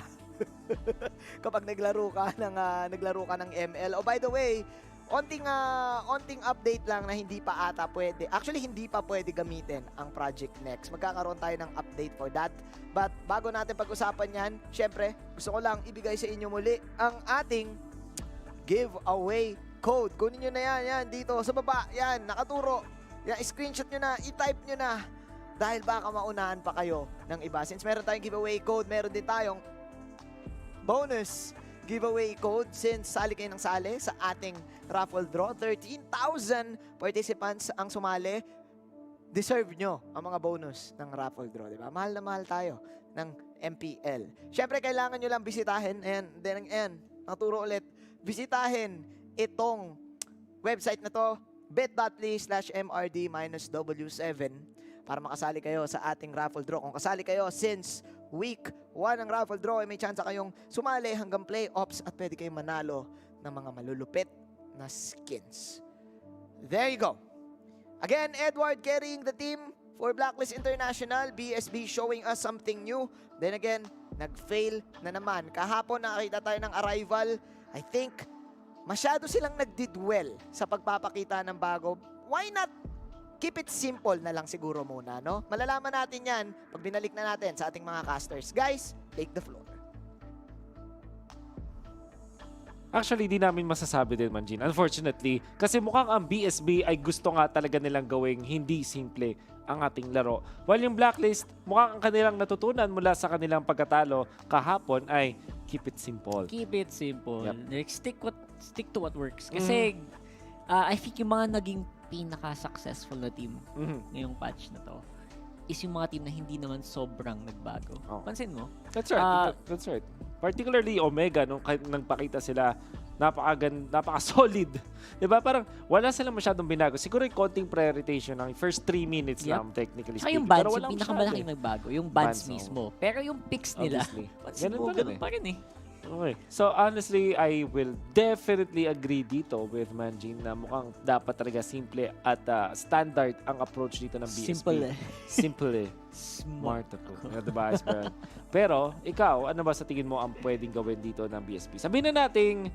Kapag naglaro ka ng ML. Oh, by the way, onting update lang na hindi pa ata pwede. Actually, hindi pa pwede gamitin ang Project Next. Magkakaroon tayo ng update for that. But bago natin pag-usapan yan, syempre, gusto ko lang ibigay sa inyo muli ang ating giveaway code. Kunin nyo na yan dito sa baba. Yan, nakaturo. Yan, screenshot nyo na, i-type nyo na. Dahil baka maunahan pa kayo ng iba. Since meron tayong giveaway code, meron din tayong bonus giveaway code since sali kayo ng sali sa ating raffle draw. 13,000 participants ang sumali. Deserve nyo ang mga bonus ng raffle draw, di ba? Mahal na mahal tayo ng MPL. Siyempre, kailangan nyo lang bisitahin. Ayan, naturo ulit. Bisitahin itong website na to, bit.ly/mrd-w7 para makasali kayo sa ating raffle draw. Kung kasali kayo since week 1 ng raffle draw, may chance kayong sumali hanggang playoffs at pwede kayong manalo ng mga malulupit na skins. There you go. Again, Edward carrying the team for Blacklist International. BSB showing us something new. Then again, nag-fail na naman. Kahapon nakakita tayo ng arrival. I think masyado silang nag-did well sa pagpapakita ng bago. Why not keep it simple na lang siguro muna, no? Malalaman natin yan pag binalik na natin sa ating mga casters. Guys, take the floor. Actually, di namin masasabi din, Manjin. Unfortunately, kasi mukhang ang BSB ay gusto nga talaga nilang gawing hindi simple ang ating laro. While yung Blacklist, mukhang ang kanilang natutunan mula sa kanilang pagkatalo kahapon ay keep it simple. Keep it simple. Yep. Like, stick to what works. Kasi, I think yung mga naging pinaka-successful na team ngayong patch na to is yung mga team na hindi naman sobrang nagbago. Pansin mo? That's right. That's right. Particularly Omega, nung nagpakita sila napaka-solid. Diba? Parang wala silang masyadong binago. Siguro yung konting prioritization ng first 3 minutes lang, technically Saka speaking. yung bands, Pero yung walang pinakamalaking masyado. nagbago. Yung bands Bands, mismo. Pero yung picks nila, Obviously. pansin Ganun mo, pa rin ganun eh. pa rin eh. Okay. So honestly, I will definitely agree dito with Manjin na mukhang dapat talaga simple at standard ang approach dito ng BSB. Simple eh. Simple eh. Smart ako. Diba? Pero, ikaw, ano ba sa tingin mo ang pwedeng gawin dito ng BSB? Sabihin na natin,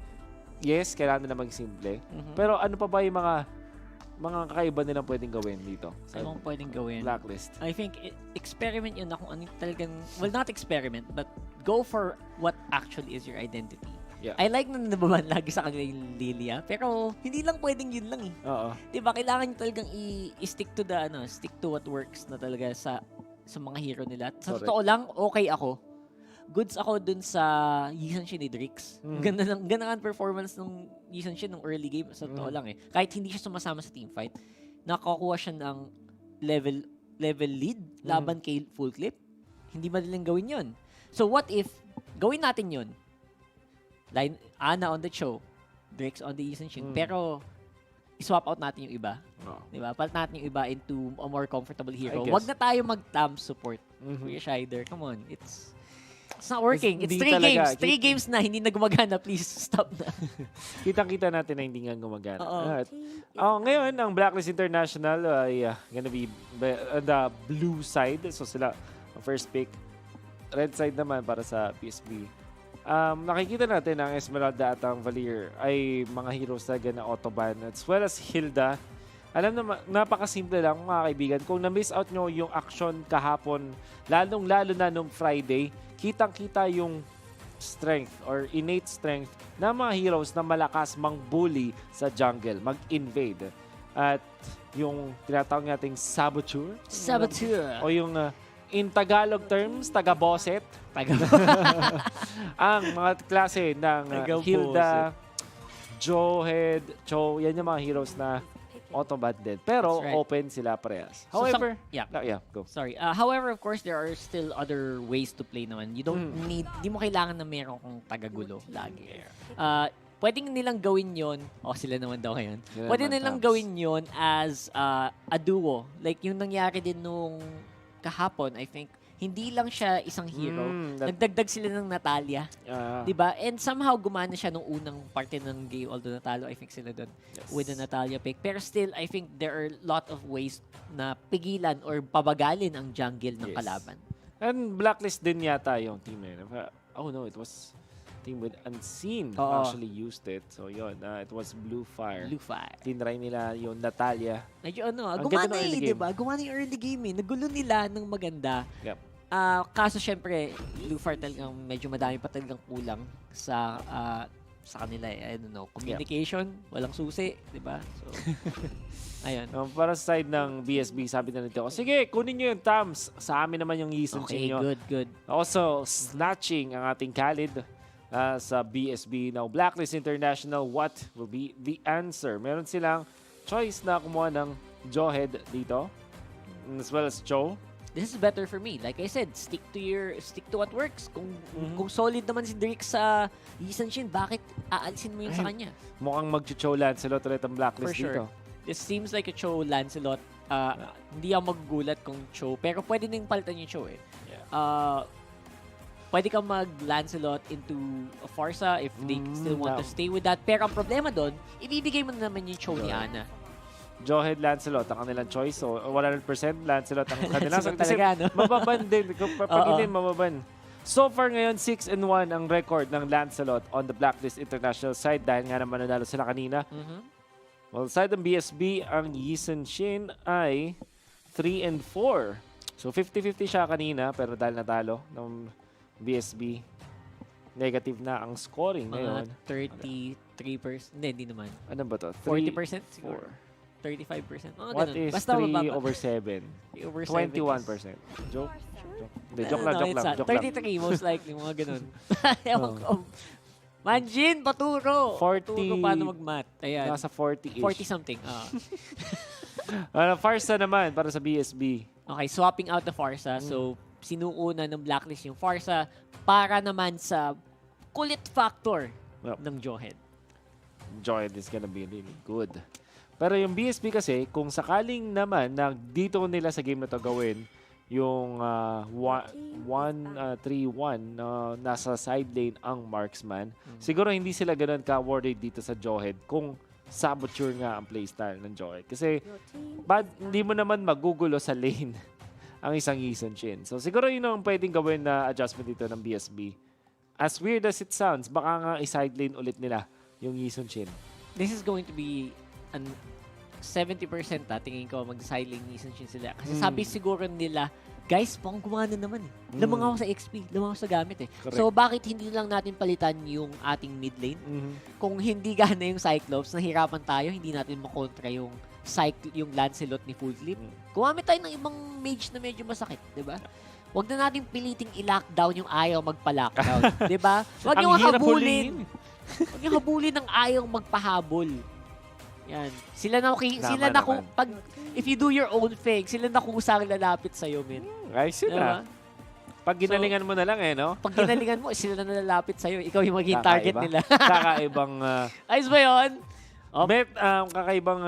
yes, kailangan na magsimple. Pero ano pa ba yung mga kakaiba nilang pwedeng gawin dito? Ano bang pwedeng gawin? Blacklist. I think experiment yun na kung ano talagang, well, not experiment, but go for what actually is your identity. Yeah. I like na nababan lagi sa kanila yung Lilia, pero hindi lang pwedeng yun lang eh. Oo. Diba, kailangan nyo talagang stick to the, stick to what works na talaga sa mga hero nila. Sa Correct. totoo lang, okay ako. Goods ako dun sa Yisan Shin ni Drix. Ganda ang performance ng Yisan Shin nung early game. Sa totoo lang eh. Kahit hindi siya sumasama sa team fight, nakakuha siya ng level lead laban kay Full Clip. Hindi madaling gawin yun. So what if, gawin natin yun? Ana on the Cho, Drix on the Yisan Shin. Pero, i-swap out natin yung iba. Diba? Palit natin yung iba into a more comfortable hero. Wag na tayo mag-TAM support. Kuya Shider, come on. It's not working. It's 3 games. 3 games na hindi na gumagana. Please, stop na. Kitang-kita natin na hindi nga gumagana. Oo. Alright. Ngayon, ang Blacklist International ay gonna be the blue side. So sila, ang first pick. Red side naman para sa PSB. Nakikita natin ang Esmeralda at ang Valier ay mga heroes talaga na autoban. As well as Hilda. Alam na, napakasimple lang mga kaibigan. Kung na-miss out nyo yung action kahapon, lalong-lalo na nung Friday, kitang-kita yung strength or innate strength ng mga heroes na malakas mang-bully sa jungle, mag-invade. At yung tinatawag nating saboteur. O yung in Tagalog terms, taga-boset. Ang mga klase ng Hilda, Johead, Cho, yan yung mga heroes na autobot din. Pero That's right. open sila parehas. So However, go. Sorry. However, of course, there are still other ways to play naman. You don't need, di mo kailangan na meron kong tagagulo lagi. Pwedeng nilang gawin yon, sila naman daw ngayon. Pwede nilang gawin yon as a duo. Like yung nangyari din nung kahapon, I think, hindi lang siya isang hero. Nagdagdag sila ng Natalia. Diba? And somehow gumana siya nung unang parte ng game. Although natalo, I think sila doon with the Natalia pick. Pero still, I think there are a lot of ways na pigilan or pabagalin ang jungle ng kalaban. And Blacklist din yata yung team eh. Oh no, it was team with Unseen who actually used it. So yun, it was Blue Fire. Tinry nila yung Natalia. Medyo gumana eh, diba? Gumana yung early game eh. Nagulo nila ng maganda. Yep. Kaso syempre, Blue Fire talagang medyo madami pa talagang kulang sa kanila eh. I don't know, communication, walang susi, di ba? So, ayun. Para sa side ng BSB, sabi na nito, sige, kunin nyo yung TAMS. Sa amin naman yung Yisan Shin nyo. Good. Also, snatching ang ating Khalid sa BSB. Now, Blacklist International, what will be the answer? Meron silang choice na kumuha ng Johead dito, as well as Cho. This is better for me. Like I said, stick to what works. Kung solid naman si Drake sa Yisan Shin, bakit aalisin mo yun sa kanya? Mukhang mag-Cho Lancelot ulit ang Blacklist For sure. dito. This seems like a Cho Lancelot. Hindi ako magugulat kung Cho, pero pwede nang palitan yung Cho eh. Pwede kang mag-Lancelot into a Farsa if they still want to stay with that. Pero ang problema doon, ibibigay mo na naman yung Cho ni Ana. Johead, Lancelot, ang kanilang choice. So, 100% Lancelot ang kanilang. Lancelot talaga, no? Mababan din. Pag hindi, mababan. So far ngayon, 6-1 ang record ng Lancelot on the Blacklist International side dahil nga naman nanalo sila kanina. Well, side ng BSB, ang Yisan Shin ay 3-4. So, 50-50 siya kanina pero dahil natalo ng BSB, negative na ang scoring ngayon. 33%. Hindi naman. Ano ba to? 40% siguro. 35%. What is basta 3 over 7? 3 over 7 21%. Joke? Hindi, joke lang. 33 most likely, mga ganun. Ewan ko. Manjin, paturo! 40. Paturo paano mag-math. Ayan. Nasa 40-ish. 40-something. Farsa naman para sa BSB. Okay, swapping out the Farsa. So, sinuuna ng Blacklist yung Farsa para naman sa kulit factor ng Johead. Joyd is gonna be really good. Pero yung BSB kasi, kung sakaling naman na dito nila sa game na to gawin, yung 1-3-1 na nasa side lane ang marksman, siguro hindi sila ganun ka-worried dito sa Johed kung saboteur nga ang playstyle ng Johed. Kasi hindi mo naman magugulo sa lane ang isang Yisun Shin. So siguro yun ang pwedeng gawin na adjustment dito ng BSB. As weird as it sounds, baka nga i-side lane ulit nila yung Yisun Shin. This is going to be an 70% tingin ko mag-side lane Yisun Shin sila. Kasi sabi siguro nila, guys, pang gumana naman eh. Lamang ako sa XP, lamang ako sa gamit eh. Correct. So bakit hindi lang natin palitan yung ating mid lane? Kung hindi gana yung Cyclops, nahirapan tayo, hindi natin makontra yung Lancelot ni Full Clip. Gumamit tayo ng ibang mage na medyo masakit, di ba? Huwag na natin piliting i-lockdown yung ayaw magpa-lockdown, di ba? Huwag yung habulin. Huwag yung habulin ng ayaw magpahabol. Yan. Sila pag if you do your own thing, sila na kusang lalapit sa'yo, men. Ayos yun Diba? Pag ginalingan mo na lang no? Pag ginalingan mo, sila na nalalapit sa'yo. Ikaw yung magiging target nila. Kakaibang... Ayos ba yun? kakaibang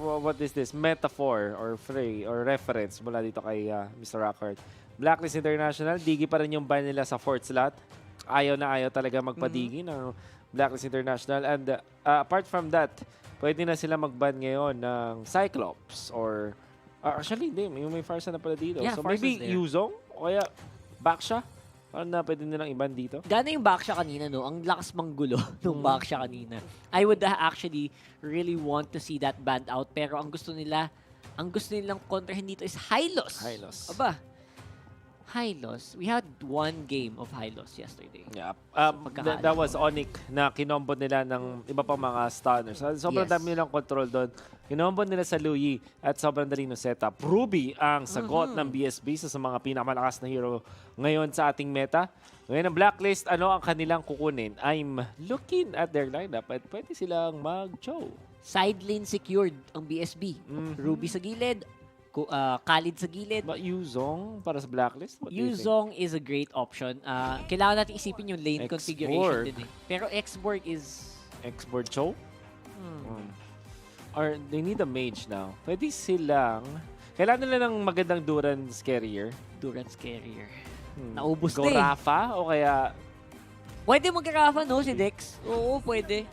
what is this? Metaphor or phrase or reference mula dito kay Mr. Rockhart. Blacklist International, digi pa rin yung ban nila sa fourth slot. Ayaw na ayaw talaga magpadigi ng Blacklist International. And apart from that, pwede na sila mag-ban ngayon ng Cyclops or actually hindi, yung may Farsa na pala dito. Yeah, so Farsa's maybe there. Yuzong o kaya Baksha. Paano na pwede nilang iban dito? Gana yung Baksha kanina, no? Ang lakas manggulo nung Baksha kanina. I would actually really want to see that banned out. Pero ang gusto nilang kontrahin dito is Hylos. Hylos. Aba, Hylos. We had one game of Hylos yesterday. Yeah. That was Onyx na kinombo nila ng iba pang mga stunners. Sobrang Yes. dami nilang control doon. Kinombo nila sa Luyi at sobrang dali ng setup. Ruby ang sagot ng BSB sa mga pinakamalakas na hero ngayon sa ating meta. Ngayon ang Blacklist, ano ang kanilang kukunin? I'm looking at their lineup at pwede silang mag-chow. Side lane secured ang BSB. Ruby sa gilid, Khalid sa gilid. But Yuzong para sa Blacklist? What do you think? Yuzong is a great option. Kailangan natin isipin yung lane X-Borg. configuration din eh. Pero X-Borg is... Export chow? Or they need a mage now. Pwede silang... Kailangan nila ng magandang Duran's carrier. Durance carrier. Naubos na eh. Gorafa o kaya Pwede mag-Rafa, no, si Dex? Oo, pwede.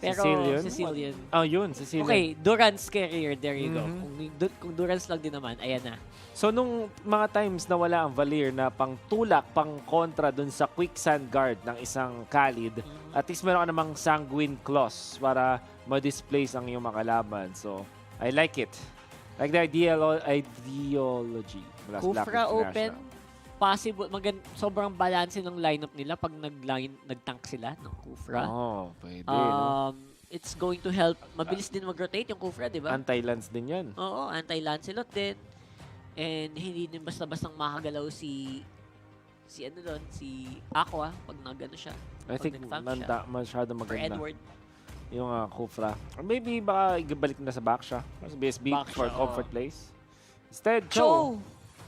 Pero Sicilian? Sicilian. Oh, yun. Sicilian. Okay, Durance carrier, there you go. Kung Durance lang din naman, ayan na. So, nung mga times na wala ang Valir na pang tulak, pang kontra dun sa quicksand guard ng isang Khalid, at least meron ka namang sanguine claws para ma-displace ang iyong mga kalaban. So, I like it. Like the ideology. Mula sa Kufra Blacklist open, International. possible, ng balance ng lineup nila pag nag-tank sila ng Kufra. Oh, pwede. No? It's going to help. Mabilis din mag-rotate yung Kufra, di ba? Anti-lance din yan. Oo, anti-Lancelot din. And hindi din basta-bastang makagalaw si Aqua pag nag-ano siya. I Pag think nag-tank siya. masyado Or maganda. Edward. Yung Kufra. Or maybe baka ibalik na sa Baksha. Or sa BSB Baksha, for comfort oo. place. Instead, Cho. Cho!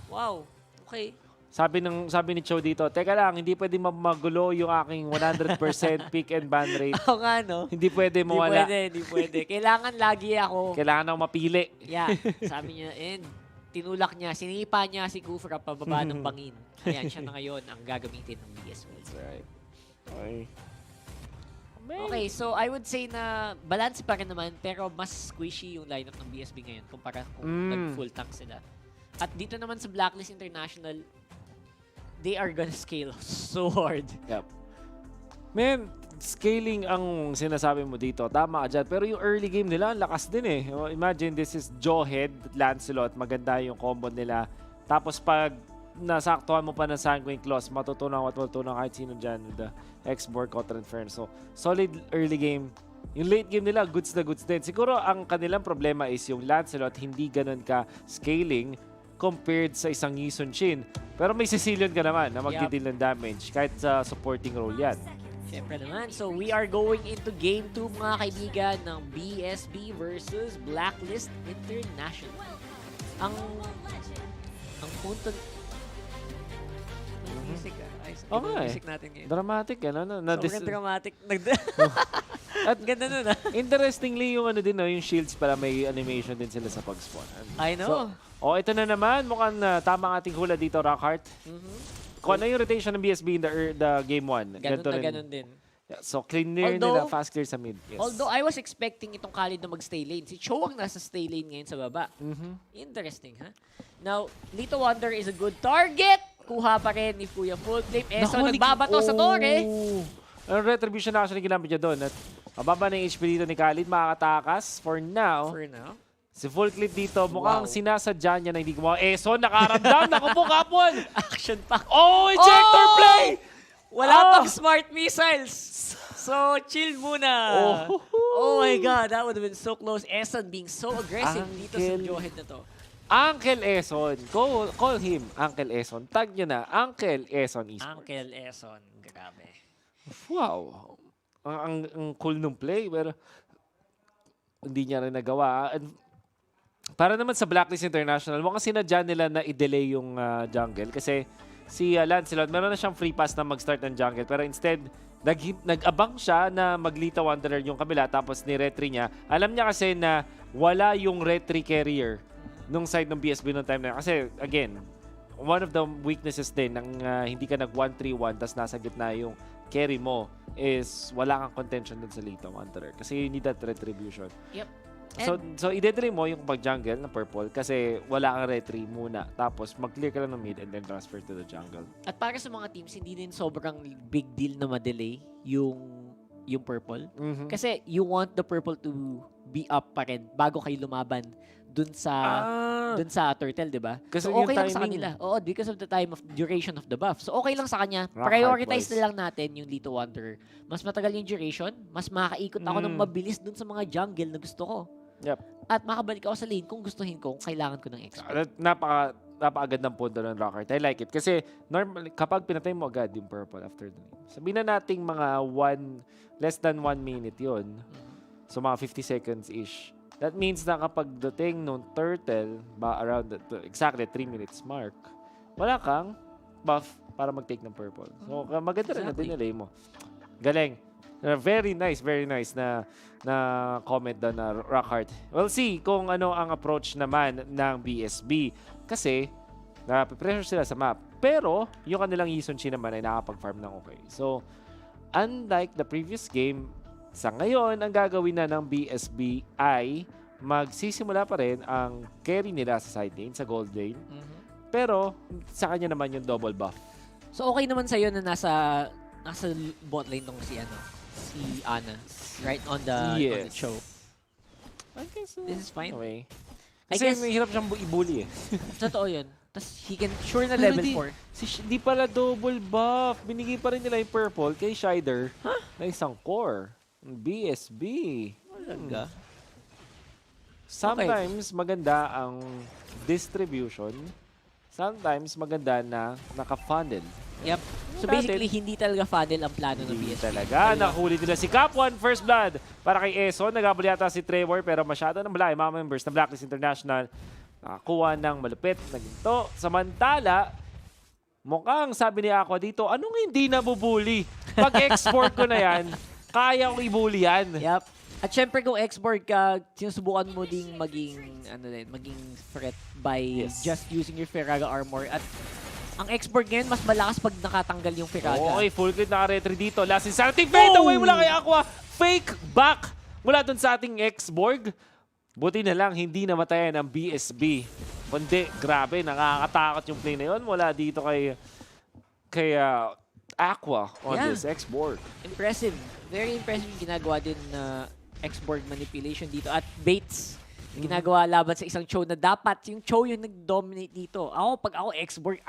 Wow. Okay. Sabi ni Cho dito, teka lang, hindi pwede magulo yung aking 100% pick and ban rate. Oo nga, no? Hindi pwede mawala. Hindi pwede. Kailangan lagi ako. Kailangan ako mapili. Yeah. Sabi niya, and tinulak niya, sinipa niya si Kufra pababa ng bangin. Ayan, siya na ngayon ang gagamitin ng BSB. That's right. Okay. Okay, so I would say na balance pa rin naman, pero mas squishy yung lineup ng BSB ngayon kumpara kung nag-full tank sila. At dito naman sa Blacklist International, they are gonna scale so hard. Yep. Man, scaling ang sinasabi mo dito. Tama ka dyan. Pero yung early game nila, ang lakas din eh. Imagine, this is Jawhead, Lancelot. Maganda yung combo nila. Tapos pag nasaktuhan mo pa ng Sanguine Claws, matutunan kahit sino dyan with the X-Borg Contra Inferno. So, solid early game. Yung late game nila, goods na goods din. Siguro ang kanilang problema is yung Lancelot hindi ganun ka scaling compared sa isang Yisun Shin. Pero may Sicilian ka naman na magdidil ng damage kahit sa supporting role yan. Siyempre naman. So we are going into Game 2 mga kaibigan ng BSB versus Blacklist International. Ang punto... Music, Okay. music natin ngayon. Dramatic, ano? Sobrang dramatic. At Ganda nun interestingly, yung ano din, no, yung shields pala may animation din sila sa pag-spawn. I know. So, ito na naman. Mukhang tama ang ating hula dito, Rockhart. Kung ano yung rotation ng BSB in the game 1. Ganun din. Yeah, so, clear nila, fast clear sa mid. Yes. Although I was expecting itong Khalid na mag-stay lane. Si Cho ang nasa stay lane ngayon sa baba. Interesting, ha? Now, Lito Wonder is a good target. Kuha pa rin ni Kuya Full Flame. Eso nagbabato sa Torre. Ang retribution na actually ginamit niya doon. At mababa na yung HP dito ni Khalid. Makakatakas for now. Si Full Clip dito, mukhang sinasadya niya na hindi gumawa. Eso, nakaramdam. Naku po, Kapon. Action pack. Oh, ejector play! Wala pang smart missiles. So, chill muna. Oh my God, that would have been so close. Eson being so aggressive dito sa Johead na to. Uncle Eson. Call him Uncle Eson. Tag nyo na, Uncle Eson Esports. Uncle Eson. Grabe. Wow. Ang cool nung play, pero hindi niya rin nagawa. And para naman sa Blacklist International, mukhang sinadya nila na i-delay yung jungle kasi si Lancelot, meron na siyang free pass na mag-start ng jungle pero instead, nag-abang siya na mag-Lita Wanderer yung kabila tapos ni-retry niya. Alam niya kasi na wala yung retry carrier nung side ng BSB nung time na yun. Kasi again, one of the weaknesses din ng hindi ka nag-1-3-1 tapos nasa gitna yung carry mo is wala kang contention dun sa Lita Wanderer kasi you need that retribution. Yep. So i-retry mo yung pag-jungle ng purple kasi wala kang retry muna. Tapos mag-clear ka lang ng mid and then transfer to the jungle. At para sa mga teams, hindi din sobrang big deal na ma-delay yung purple. Kasi you want the purple to be up pa rin bago kayo lumaban dun sa turtle, di ba? Kasi so okay lang timing. sa kanila. Oo, because of the time of duration of the buff. So okay lang sa kanya. Prioritize na lang natin yung Lito Wanderer. Mas matagal yung duration, mas makakaikot ako ng mabilis dun sa mga jungle na gusto ko. Yep. At makabalik ako sa lane kung gustuhin ko, kung kailangan ko ng expert. Napakagandang punto ng Rockart. I like it. Kasi normally, kapag pinatay mo agad yung purple after the game, sabihin na nating mga less than 1 minute yun. So mga 50 seconds-ish. That means na kapag dating nung turtle, around exactly 3 minutes mark, wala kang buff para mag-take ng purple. So maganda rin na dinelay mo. Galing. Very nice na comment doon na Rockhart. We'll see kung ano ang approach naman ng BSB. Kasi, napipressure sila sa map. Pero, yung kanilang Yison Chi naman ay nakapag-farm ng okay. So, unlike the previous game, sa ngayon, ang gagawin na ng BSB ay magsisimula pa rin ang carry nila sa side lane, sa gold lane. Pero, sa kanya naman yung double buff. So, okay naman sa'yo na nasa bot lane tong si Ana. Right on the show. I guess this is fine. Anyway. I Kasi guess may hirap siyang i-bully eh. Totoo yun. Tapos he can sure na level 4. Di pala double buff. Binigay pa rin nila yung purple kay Shider na isang core. BSB. Talaga? Sometimes maganda ang distribution. Sometimes maganda na naka-funnel. Yep. So basically, hindi talaga funnel ang plano ng BSB. Talaga. Nahuli nila si Cap1, first blood para kay Eson. Nagabuli yata si Trevor pero masyado ng balay. Mga members ng Blacklist International nakakuha ng malupit na ginto. Samantala, mukhang sabi ni Aqua dito, anong hindi nabubuli? Pag-export ko na yan, kaya kong ibuli yan. Yep. At syempre kung export ka, sinusubukan mo ding maging threat by just using your Firaga armor. At ang export ngayon, mas malakas pag nakatanggal yung Firaga. Okay, full crit naka-retry dito. Last insanity fade away mula kay Aqua. Fake back mula dun sa ating X-Borg. Buti na lang, hindi namatayan ang BSB. Kundi, grabe, nakakatakot yung play na yun. Mula dito kay Aqua on this X-Borg. Impressive. Very impressive yung ginagawa din na X-Borg manipulation dito. At baits. Ginagawa laban sa isang Cho na dapat yung Cho yung nag-dominate dito. Pag ako X-Borg,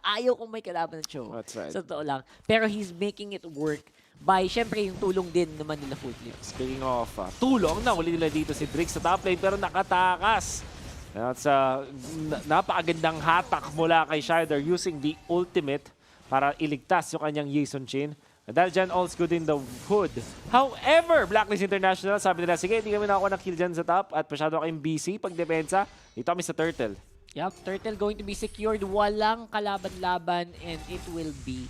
ayaw kung may kalaban ng Cho. That's right. Sa totoo lang. Pero he's making it work by, syempre, yung tulong din naman nila Full Flip. Speaking of tulong, nahuli nila dito si Drake sa top lane pero nakatakas. At sa napakagandang hatak mula kay Shider using the ultimate para iligtas yung kanyang Jason Chin. Dahil dyan, all's good in the hood. However, Blacklist International, sabi nila, sige, hindi kami nakakuha ng kill dyan sa top at masyado kayong busy pag depensa. Dito kami sa Turtle. Yup, Turtle going to be secured. Walang kalaban-laban and it will be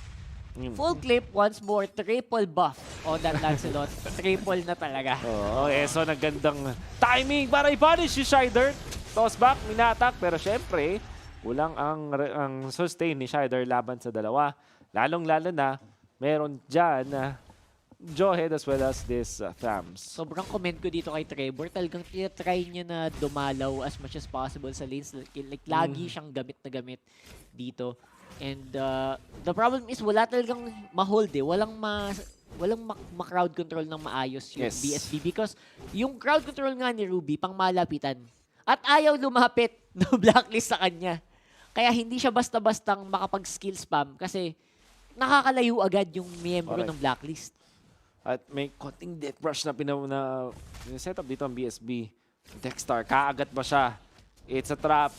Full clip, once more, triple buff on that Lancelot. Triple na talaga. Oo, Eson, ang gandang timing para i-punish si Shider. Toss back, minatak, pero syempre, kulang ang sustain ni Shider laban sa dalawa. Lalong-lalo na, meron dyan Jawhead as well as this Thams. Sobrang comment ko dito kay Trevor. Talagang try niya na dumalaw as much as possible sa lanes. Like lagi siyang gamit na gamit dito. And the problem is wala talagang ma-hold eh. Walang ma-crowd control ng maayos yung BSB. Because yung crowd control nga ni Ruby, pang malapitan. At ayaw lumapit ng Blacklist sa kanya. Kaya hindi siya basta-bastang makapag-skill spam kasi nakakalayo agad yung miyembro ng Blacklist. At may konting death brush na set up dito ang BSB. Dexter, kaagat ba siya? It's a trap.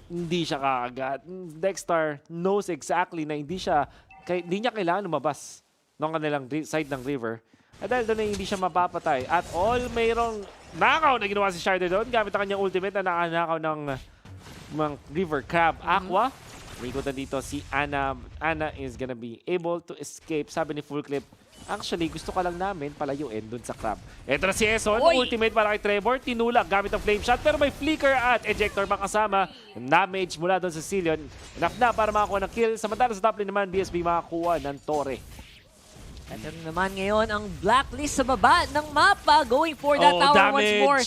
Hindi siya kaagat. Dexter knows exactly na hindi niya kailangan lumabas ng kanilang side ng river. At dahil doon ay hindi siya mapapatay. At mayroong nakaw na ginawa si Shider doon gamit ang kanyang ultimate na nakanakaw ng river crab aqua. Naikutan dito si Ana. Ana is gonna be able to escape. Sabi ni Full Clip, actually, gusto ka lang namin palayuin dun sa crab. Ito na si Eson, ultimate para kay Trevor. Tinulak gamit ang flame shot, pero may flicker at ejector pa kasama. Damage mula dun sa Cillian. Enough na para makakuha ng kill. Samantala sa top lane naman, BSB makakuha ng Torre. Ito naman ngayon ang Blacklist sa baba ng mapa. Going for that tower once more.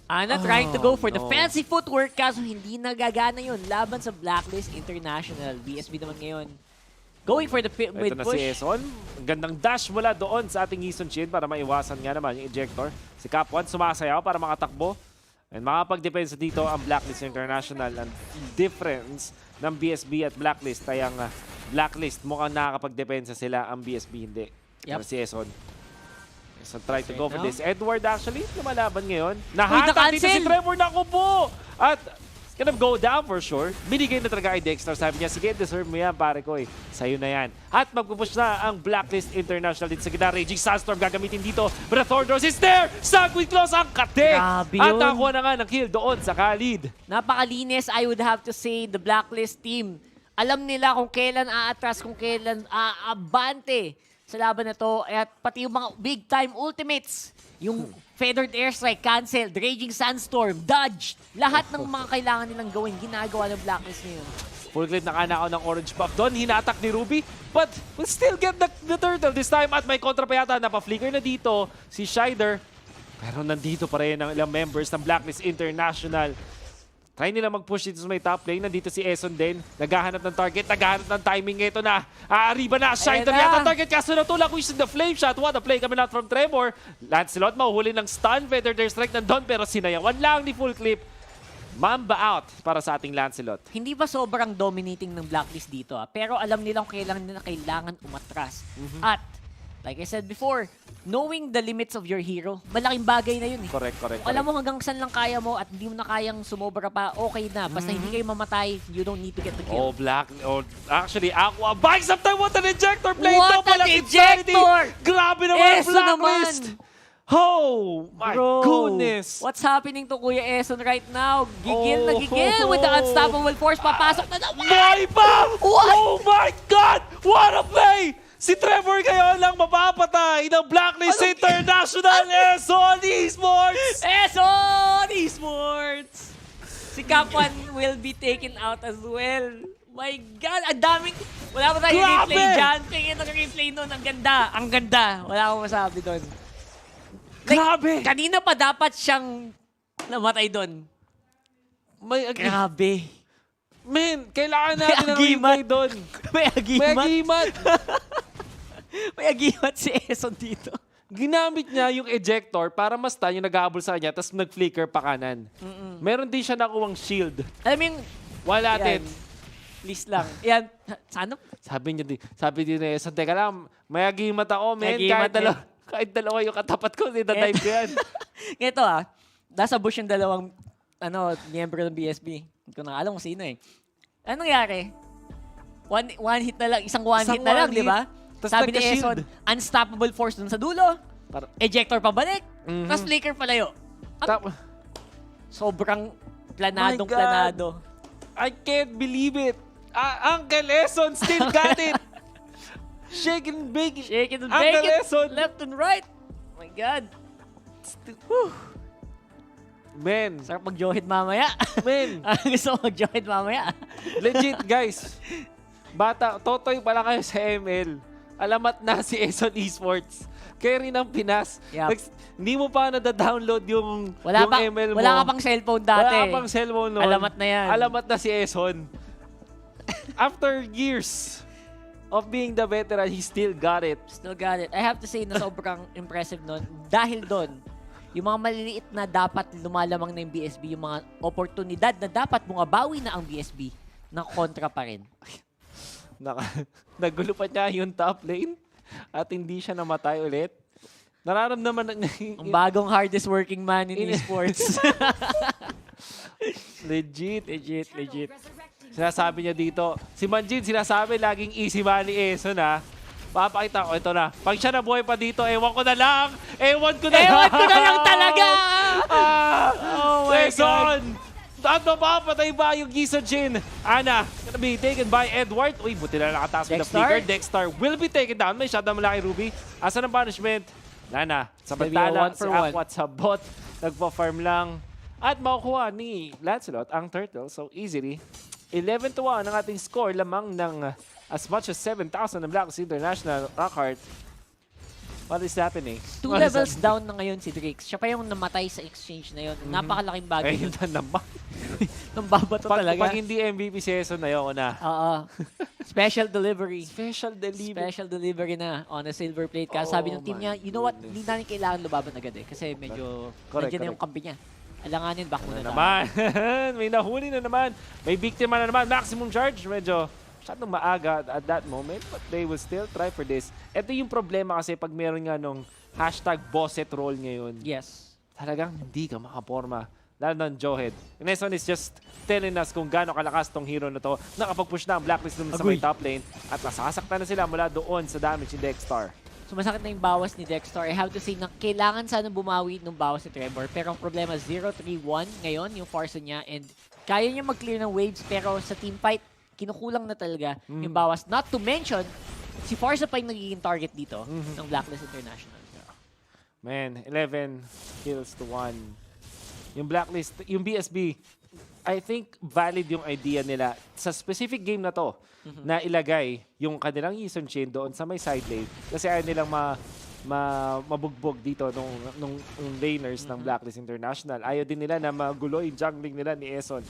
Ana trying to go for the fancy footwork kaso hindi nagagana yun laban sa Blacklist International. BSB naman ngayon going for the mid ito na push. si Eson. Ang gandang dash mula doon sa ating Eson Shield para maiwasan nga naman yung ejector. Si Cap1 sumasayaw para makatakbo. And makapag-depensa dito ang Blacklist International. Ang difference ng BSB at Blacklist ay ang Blacklist mukhang nakakapag-depensa sila, ang BSB hindi. Yep. Si Eson. Eson try to go for this. Edward actually lumalaban ngayon. Nahatag dito si Trevor na kubo! At gonna go down for sure. Binigay na talaga kay Dexter. Sabi niya, sige, deserve mo yan, pare ko eh. Sa'yo na yan. At magpupush na ang Blacklist International dito sa gitna. Raging Sandstorm gagamitin dito. But the Thorndos is there! Sanguine Claws ang kate! At nakuha na nga ng kill doon sa Khalid. Napakalinis, I would have to say, the Blacklist team. Alam nila kung kailan aatras, kung kailan aabante sa laban na to. At pati yung mga big-time ultimates. Yung Feathered Airstrike, cancelled, Raging Sandstorm, dodge. Lahat ng mga kailangan nilang gawin, ginagawa ng Blacklist ngayon. Full clip nakanakaw ng orange buff doon. Hinatak ni Ruby. But will still get the turtle this time. At may kontra pa yata. Napa-flicker na dito si Shider. Pero nandito pa rin ang ilang members ng Blacklist International. Try nila mag-push dito sa may top lane. Nandito si Eson din. Naghahanap ng target. Naghahanap ng timing. Ito na. Aariba na. Shider yata target. Kaso natulak using the flame shot. What a play coming out from Trevor. Lancelot mahuhuli ng stun. Feather their strike nandun. Pero sinayawan lang ni Full Clip. Mamba out para sa ating Lancelot. Hindi ba sobrang dominating ng Blacklist dito? Pero alam nilang kailangan umatras. At like I said before, knowing the limits of your hero, malaking bagay na yun eh. Correct. Alam mo hanggang saan lang kaya mo at hindi mo na kayang sumobra pa, okay na. Basta hindi kayo mamatay, you don't need to get the kill. Actually, Aqua bikes up time. What an ejector play! What an ejector! Grabe naman, Blacklist! Oh my goodness! What's happening to Kuya Eson right now? Gigil na gigil with the unstoppable force. Papasok na naman! May pa! Oh my God! What a play! Si Trevor ngayon lang mapapatay ng Blacklist International Eson Esports! Eson Esports! Si Cap1 will be taken out as well. My God, ang daming... Wala pa tayo replay dyan. Tingin ang replay nun. Ang ganda. Wala akong masabi doon. Grabe! Kanina pa dapat siyang namatay doon. Grabe. Man, kailangan natin ng replay doon. May agimat. May agimat si Eson dito. Ginamit niya yung ejector para ma-stun yung nag-aabol sa kanya tapos nag-flicker pa kanan. Meron din siya nakuwang shield. Alam mo yung... Wala din. Please lang. Yan. Sana? Sabi din na Eson, teka lang, may agimat ako, men. Kahit dalawa yung katapat ko, dinadive ko yan. Ito nasa bush yung dalawang miyembro ng BSB. Hindi ko na alam kung sino eh. Anong nangyari? One hit na lang, isang one hit na lang, di ba? Sabi ni Eson, unstoppable force dun sa dulo. Ejector pabalik. Tapos flicker palayo. Sobrang planado. I can't believe it. Uncle Eson still got it. Shake and bake. Shake it and Ang bake it. lesson. Left and right. Oh my God. Whew. Men. Sarap mag-johid mamaya. Men. Gusto ko mag-johid mamaya. Legit, guys. Bata, totoy pala kayo sa ML. Alamat na si Eson Esports. Carry ng Pinas. Yup. Hindi mo pa nada-download yung ML mo. Wala ka pang cellphone dati. Wala ka pang cellphone noon. Alamat na yan. Alamat na si Eson. After years of being the veteran, he still got it. Still got it. I have to say na sobrang impressive nun. Dahil doon, yung mga maliliit na dapat lumalamang na yung BSB, yung mga oportunidad na dapat bungabawi na ang BSB, na kontra pa rin. Nagulo pa niya yung top lane at hindi siya namatay ulit. Nararamdaman na Ang bagong hardest working man in esports. Legit. Sinasabi niya dito, si Manjin sinasabi laging easy money Eson ha. Papakita ko, ito na. Pag siya nabuhay pa dito, ewan ko na lang! Ewan ko na lang talaga! Oh my God! At mapapatay ba yung Giso Jin? Ana, gonna be taken by Edward. Uy, buti na nakataas with the flicker. Dexter will be taken down. May shot na mula kay Ruby. Asa ng punishment? Nana, samantala si Aquat sa bot. Nagpa-farm lang. At makukuha ni Lancelot ang turtle. So easily, 11-1 ang ating score lamang ng as much as 7,000 ng BLACKLIST International Rockheart. What is happening? 2 levels down na ngayon si Drix. Siya pa yung namatay sa exchange na yun. Napakalaking bagay. Ayun na naman. Nang babato talaga. Pag hindi MVP season na yun na. Oo. Special delivery. Special delivery. Special delivery na on a silver plate. Kaya sabi ng team niya, you know what, hindi natin kailangan lubaban agad eh. Kasi medyo, nandiyan na yung kampi niya. Alanganin, back muna naman. May nahuli na naman. May biktima na naman. Maximum charge. Medyo masyadong maaga at that moment. But they will still try for this. Ito yung problema kasi pag meron nga nung hashtag bosset roll ngayon. Yes. Talagang hindi ka makaporma. Lalo ng Johed. And this one is just telling us kung gaano kalakas tong hero na to. Nakapag-push na ang Blacklist dun sa may top lane. At nasasaktan na sila mula doon sa damage ni Dexter. Sumasakit na yung bawas ni Dexter. I have to say na kailangan sana bumawi ng bawas ni Trevor. Pero ang problema, 0-3-1 ngayon yung Forza niya. And kaya niya mag-clear ng waves. Pero sa team fight, kinukulang na talaga yung bawas. Not to mention, si Forza pa yung nagiging target dito ng Blacklist International. Man, 11 kills to 1. Yung Blacklist, yung BSB, I think valid yung idea nila sa specific game na to na ilagay yung kanilang Yisun Chain doon sa may side lane kasi ayaw nilang mabugbog dito nung laners ng Blacklist International. Ayaw din nila na magulo yung jungling nila ni Eson.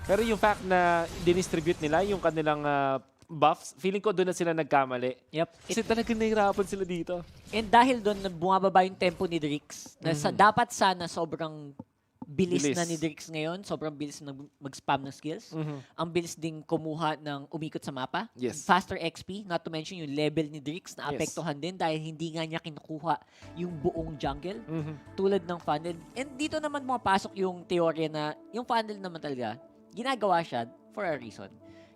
Pero yung fact na dinistribute nila yung kanilang buffs, feeling ko doon na sila nagkamali. Yep. Kasi talagang nahirapan sila dito. And dahil doon, bumababa yung tempo ni Drix. Na dapat sana sobrang bilis na ni Drix ngayon. Sobrang bilis na mag-spam ng skills. Ang bilis ding kumuha ng umikot sa mapa. Yes. Faster XP. Not to mention yung level ni Drix na apektuhan din dahil hindi nga niya kinukuha yung buong jungle. Tulad ng funnel. And dito naman pumapasok yung teorya na yung funnel naman talaga, ginagawa siya for a reason.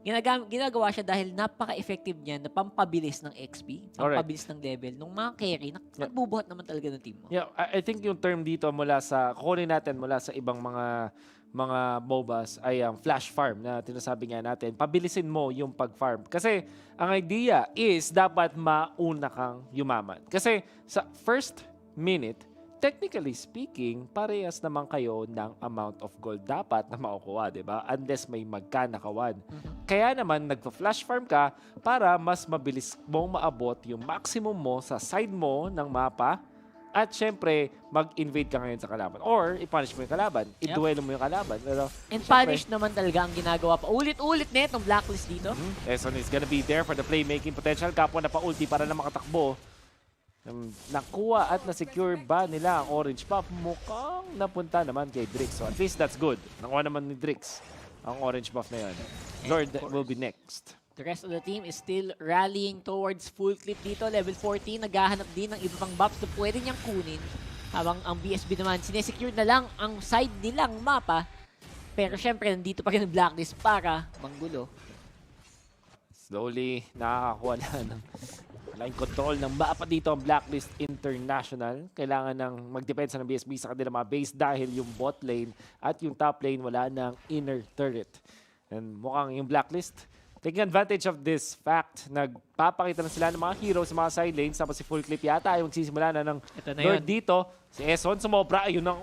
Ginagawa siya dahil napaka-effective niya na pampabilis ng XP, pampabilis ng level. Nung mga carry, nagbubuhat naman talaga ng team mo. Yeah, I think yung term dito kukunin natin mula sa ibang mga MOBAs ay ang flash farm na tinasabi nga natin. Pabilisin mo yung pag-farm. Kasi ang idea is dapat mauna kang yumaman. Kasi sa first minute, technically speaking, parehas naman kayo ng amount of gold dapat na makukuha, di ba? Unless may magkanakawan. Kaya naman, nagpa-flash farm ka para mas mabilis mong maabot yung maximum mo sa side mo ng mapa at syempre, mag-invade ka ngayon sa kalaban. Or, i-punish mo yung kalaban. I-duelo mo yung kalaban. Pero, and punish naman talaga ang ginagawa pa. Ulit-ulit na itong Blacklist dito. Eson is gonna be there for the playmaking potential. Kapwa na pa-ulti para na makatakbo. Nakuha at na-secure ba nila ang orange buff? Mukhang napunta naman kay Drix. So at least that's good. Nakuha naman ni Drix ang orange buff na yun. Lord will be next. The rest of the team is still rallying towards full clip dito. Level 14, naghahanap din ng iba pang buffs na pwede niyang kunin. Habang ang BSB naman, sinesecure na lang ang side nilang mapa. Pero syempre, nandito pa rin ang Blacklist para manggulo. Slowly, nakakakuha na ng malaking control ng mapa dito ang Blacklist International. Kailangan ng magdepensa ng BSB sa kanilang mga base dahil yung bot lane at yung top lane wala ng inner turret. And mukhang yung Blacklist taking advantage of this fact, nagpapakita na sila ng mga heroes sa mga side lanes. Tapos si Full Clip yata ay magsisimula na ng Ito na Lord yun. dito. Si Eson sumobra. Ayun na.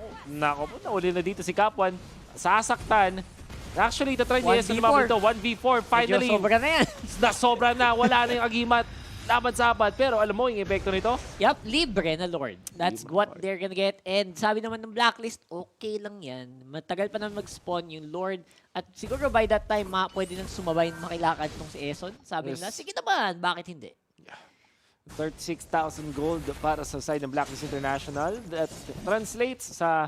Nauli na dito si Kapwan. Sasaktan. Actually, ito try ni Eson 1v4. lumapit ito. 1v4. Finally, Medyo sobra na yan. nasobra na. Wala na yung agimat. Laban sa apat. Pero alam mo yung epekto nito? Yup, libre na Lord. That's Libre what Lord. they're gonna get. And sabi naman ng Blacklist, okay lang yan. Matagal pa naman mag-spawn yung Lord. At siguro by that time, pwede nang sumabay makilakad tong si Eson. Sabi nila, sige naman, bakit hindi? 36,000 gold para sa side ng Blacklist International. That translates sa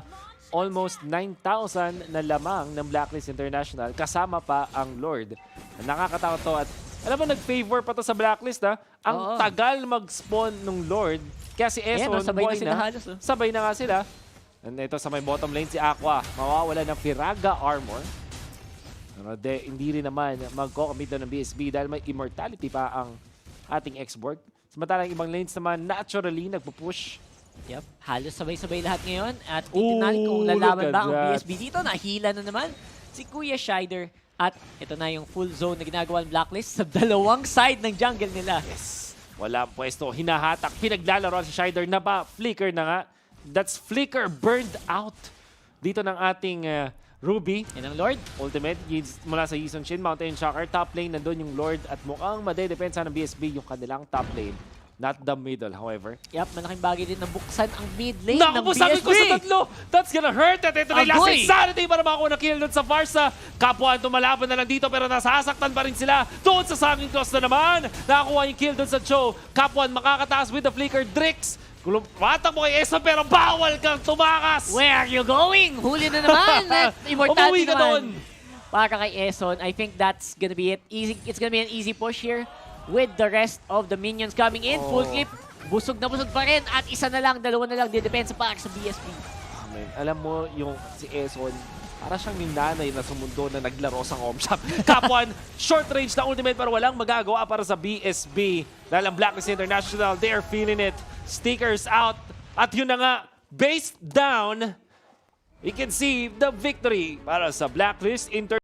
almost 9,000 na lamang ng Blacklist International. Kasama pa ang Lord. Nakakatakot to at alam mo, nag-favor pa to sa Blacklist, ha? Ang Oo. tagal mag-spawn ng Lord. Kaya si Eson, Ayan, sabay na buhay sila halos. Oh. Sabay na nga sila. And ito sa may bottom lane, si Aqua. Mawawala ng Firaga armor. Pero hindi rin naman magko-commit ng BSB dahil may immortality pa ang ating X-Borg. Samantalang ibang lanes naman, naturally, nagpo-push. Yup, halos sabay-sabay lahat ngayon. At titignan kung lalaban look at ba ang that. BSB dito. Nahila na naman si Kuya Shider. At ito na yung full zone na ginagawa ng Blacklist sa dalawang side ng jungle nila. Yes. Wala ang pwesto. Hinahatak. Pinaglalaroan si Shider na ba? Flicker na nga. That's Flicker burned out. Dito ng ating Ruby. Yan ang Lord. Ultimate mula sa Yison Shin. Mountain Shocker. Top lane nandun yung Lord. At mukhang madedepensa ng BSB yung kanilang top lane. Not the middle, however. Yup, malaking bagay din na buksan ang mid lane Naku ng po, BSB. sabi ko sa tatlo. That's gonna hurt. At ito na yung last Agoy! insanity para makakuha ng kill doon sa Farsa. Kapwa tumalaban na lang dito pero nasasaktan pa rin sila. Doon sa Sanging Cross na naman. Nakakuha yung kill doon sa Cho. Kapwa makakataas with the flicker. Drix. Patak mo kay Eso pero bawal kang tumakas. Where are you going? Huli na naman. At Umuwi immortality ka doon. naman. Para kay Eson, I think that's gonna be it. It's gonna be an easy push here with the rest of the minions coming in. Full clip. Busog na busog pa rin. At isa na lang, dalawa na lang. Didepensa pa sa BSB. Alam mo, yung si Eson, para siyang yung nanay na sumundo na naglaro sa home shop. Kapwan, short range na ultimate pero walang magagawa para sa BSB. Dahil ang Blacklist International, they're feeling it. Stickers out. At yun na nga, based down, we can see the victory para sa Blacklist International.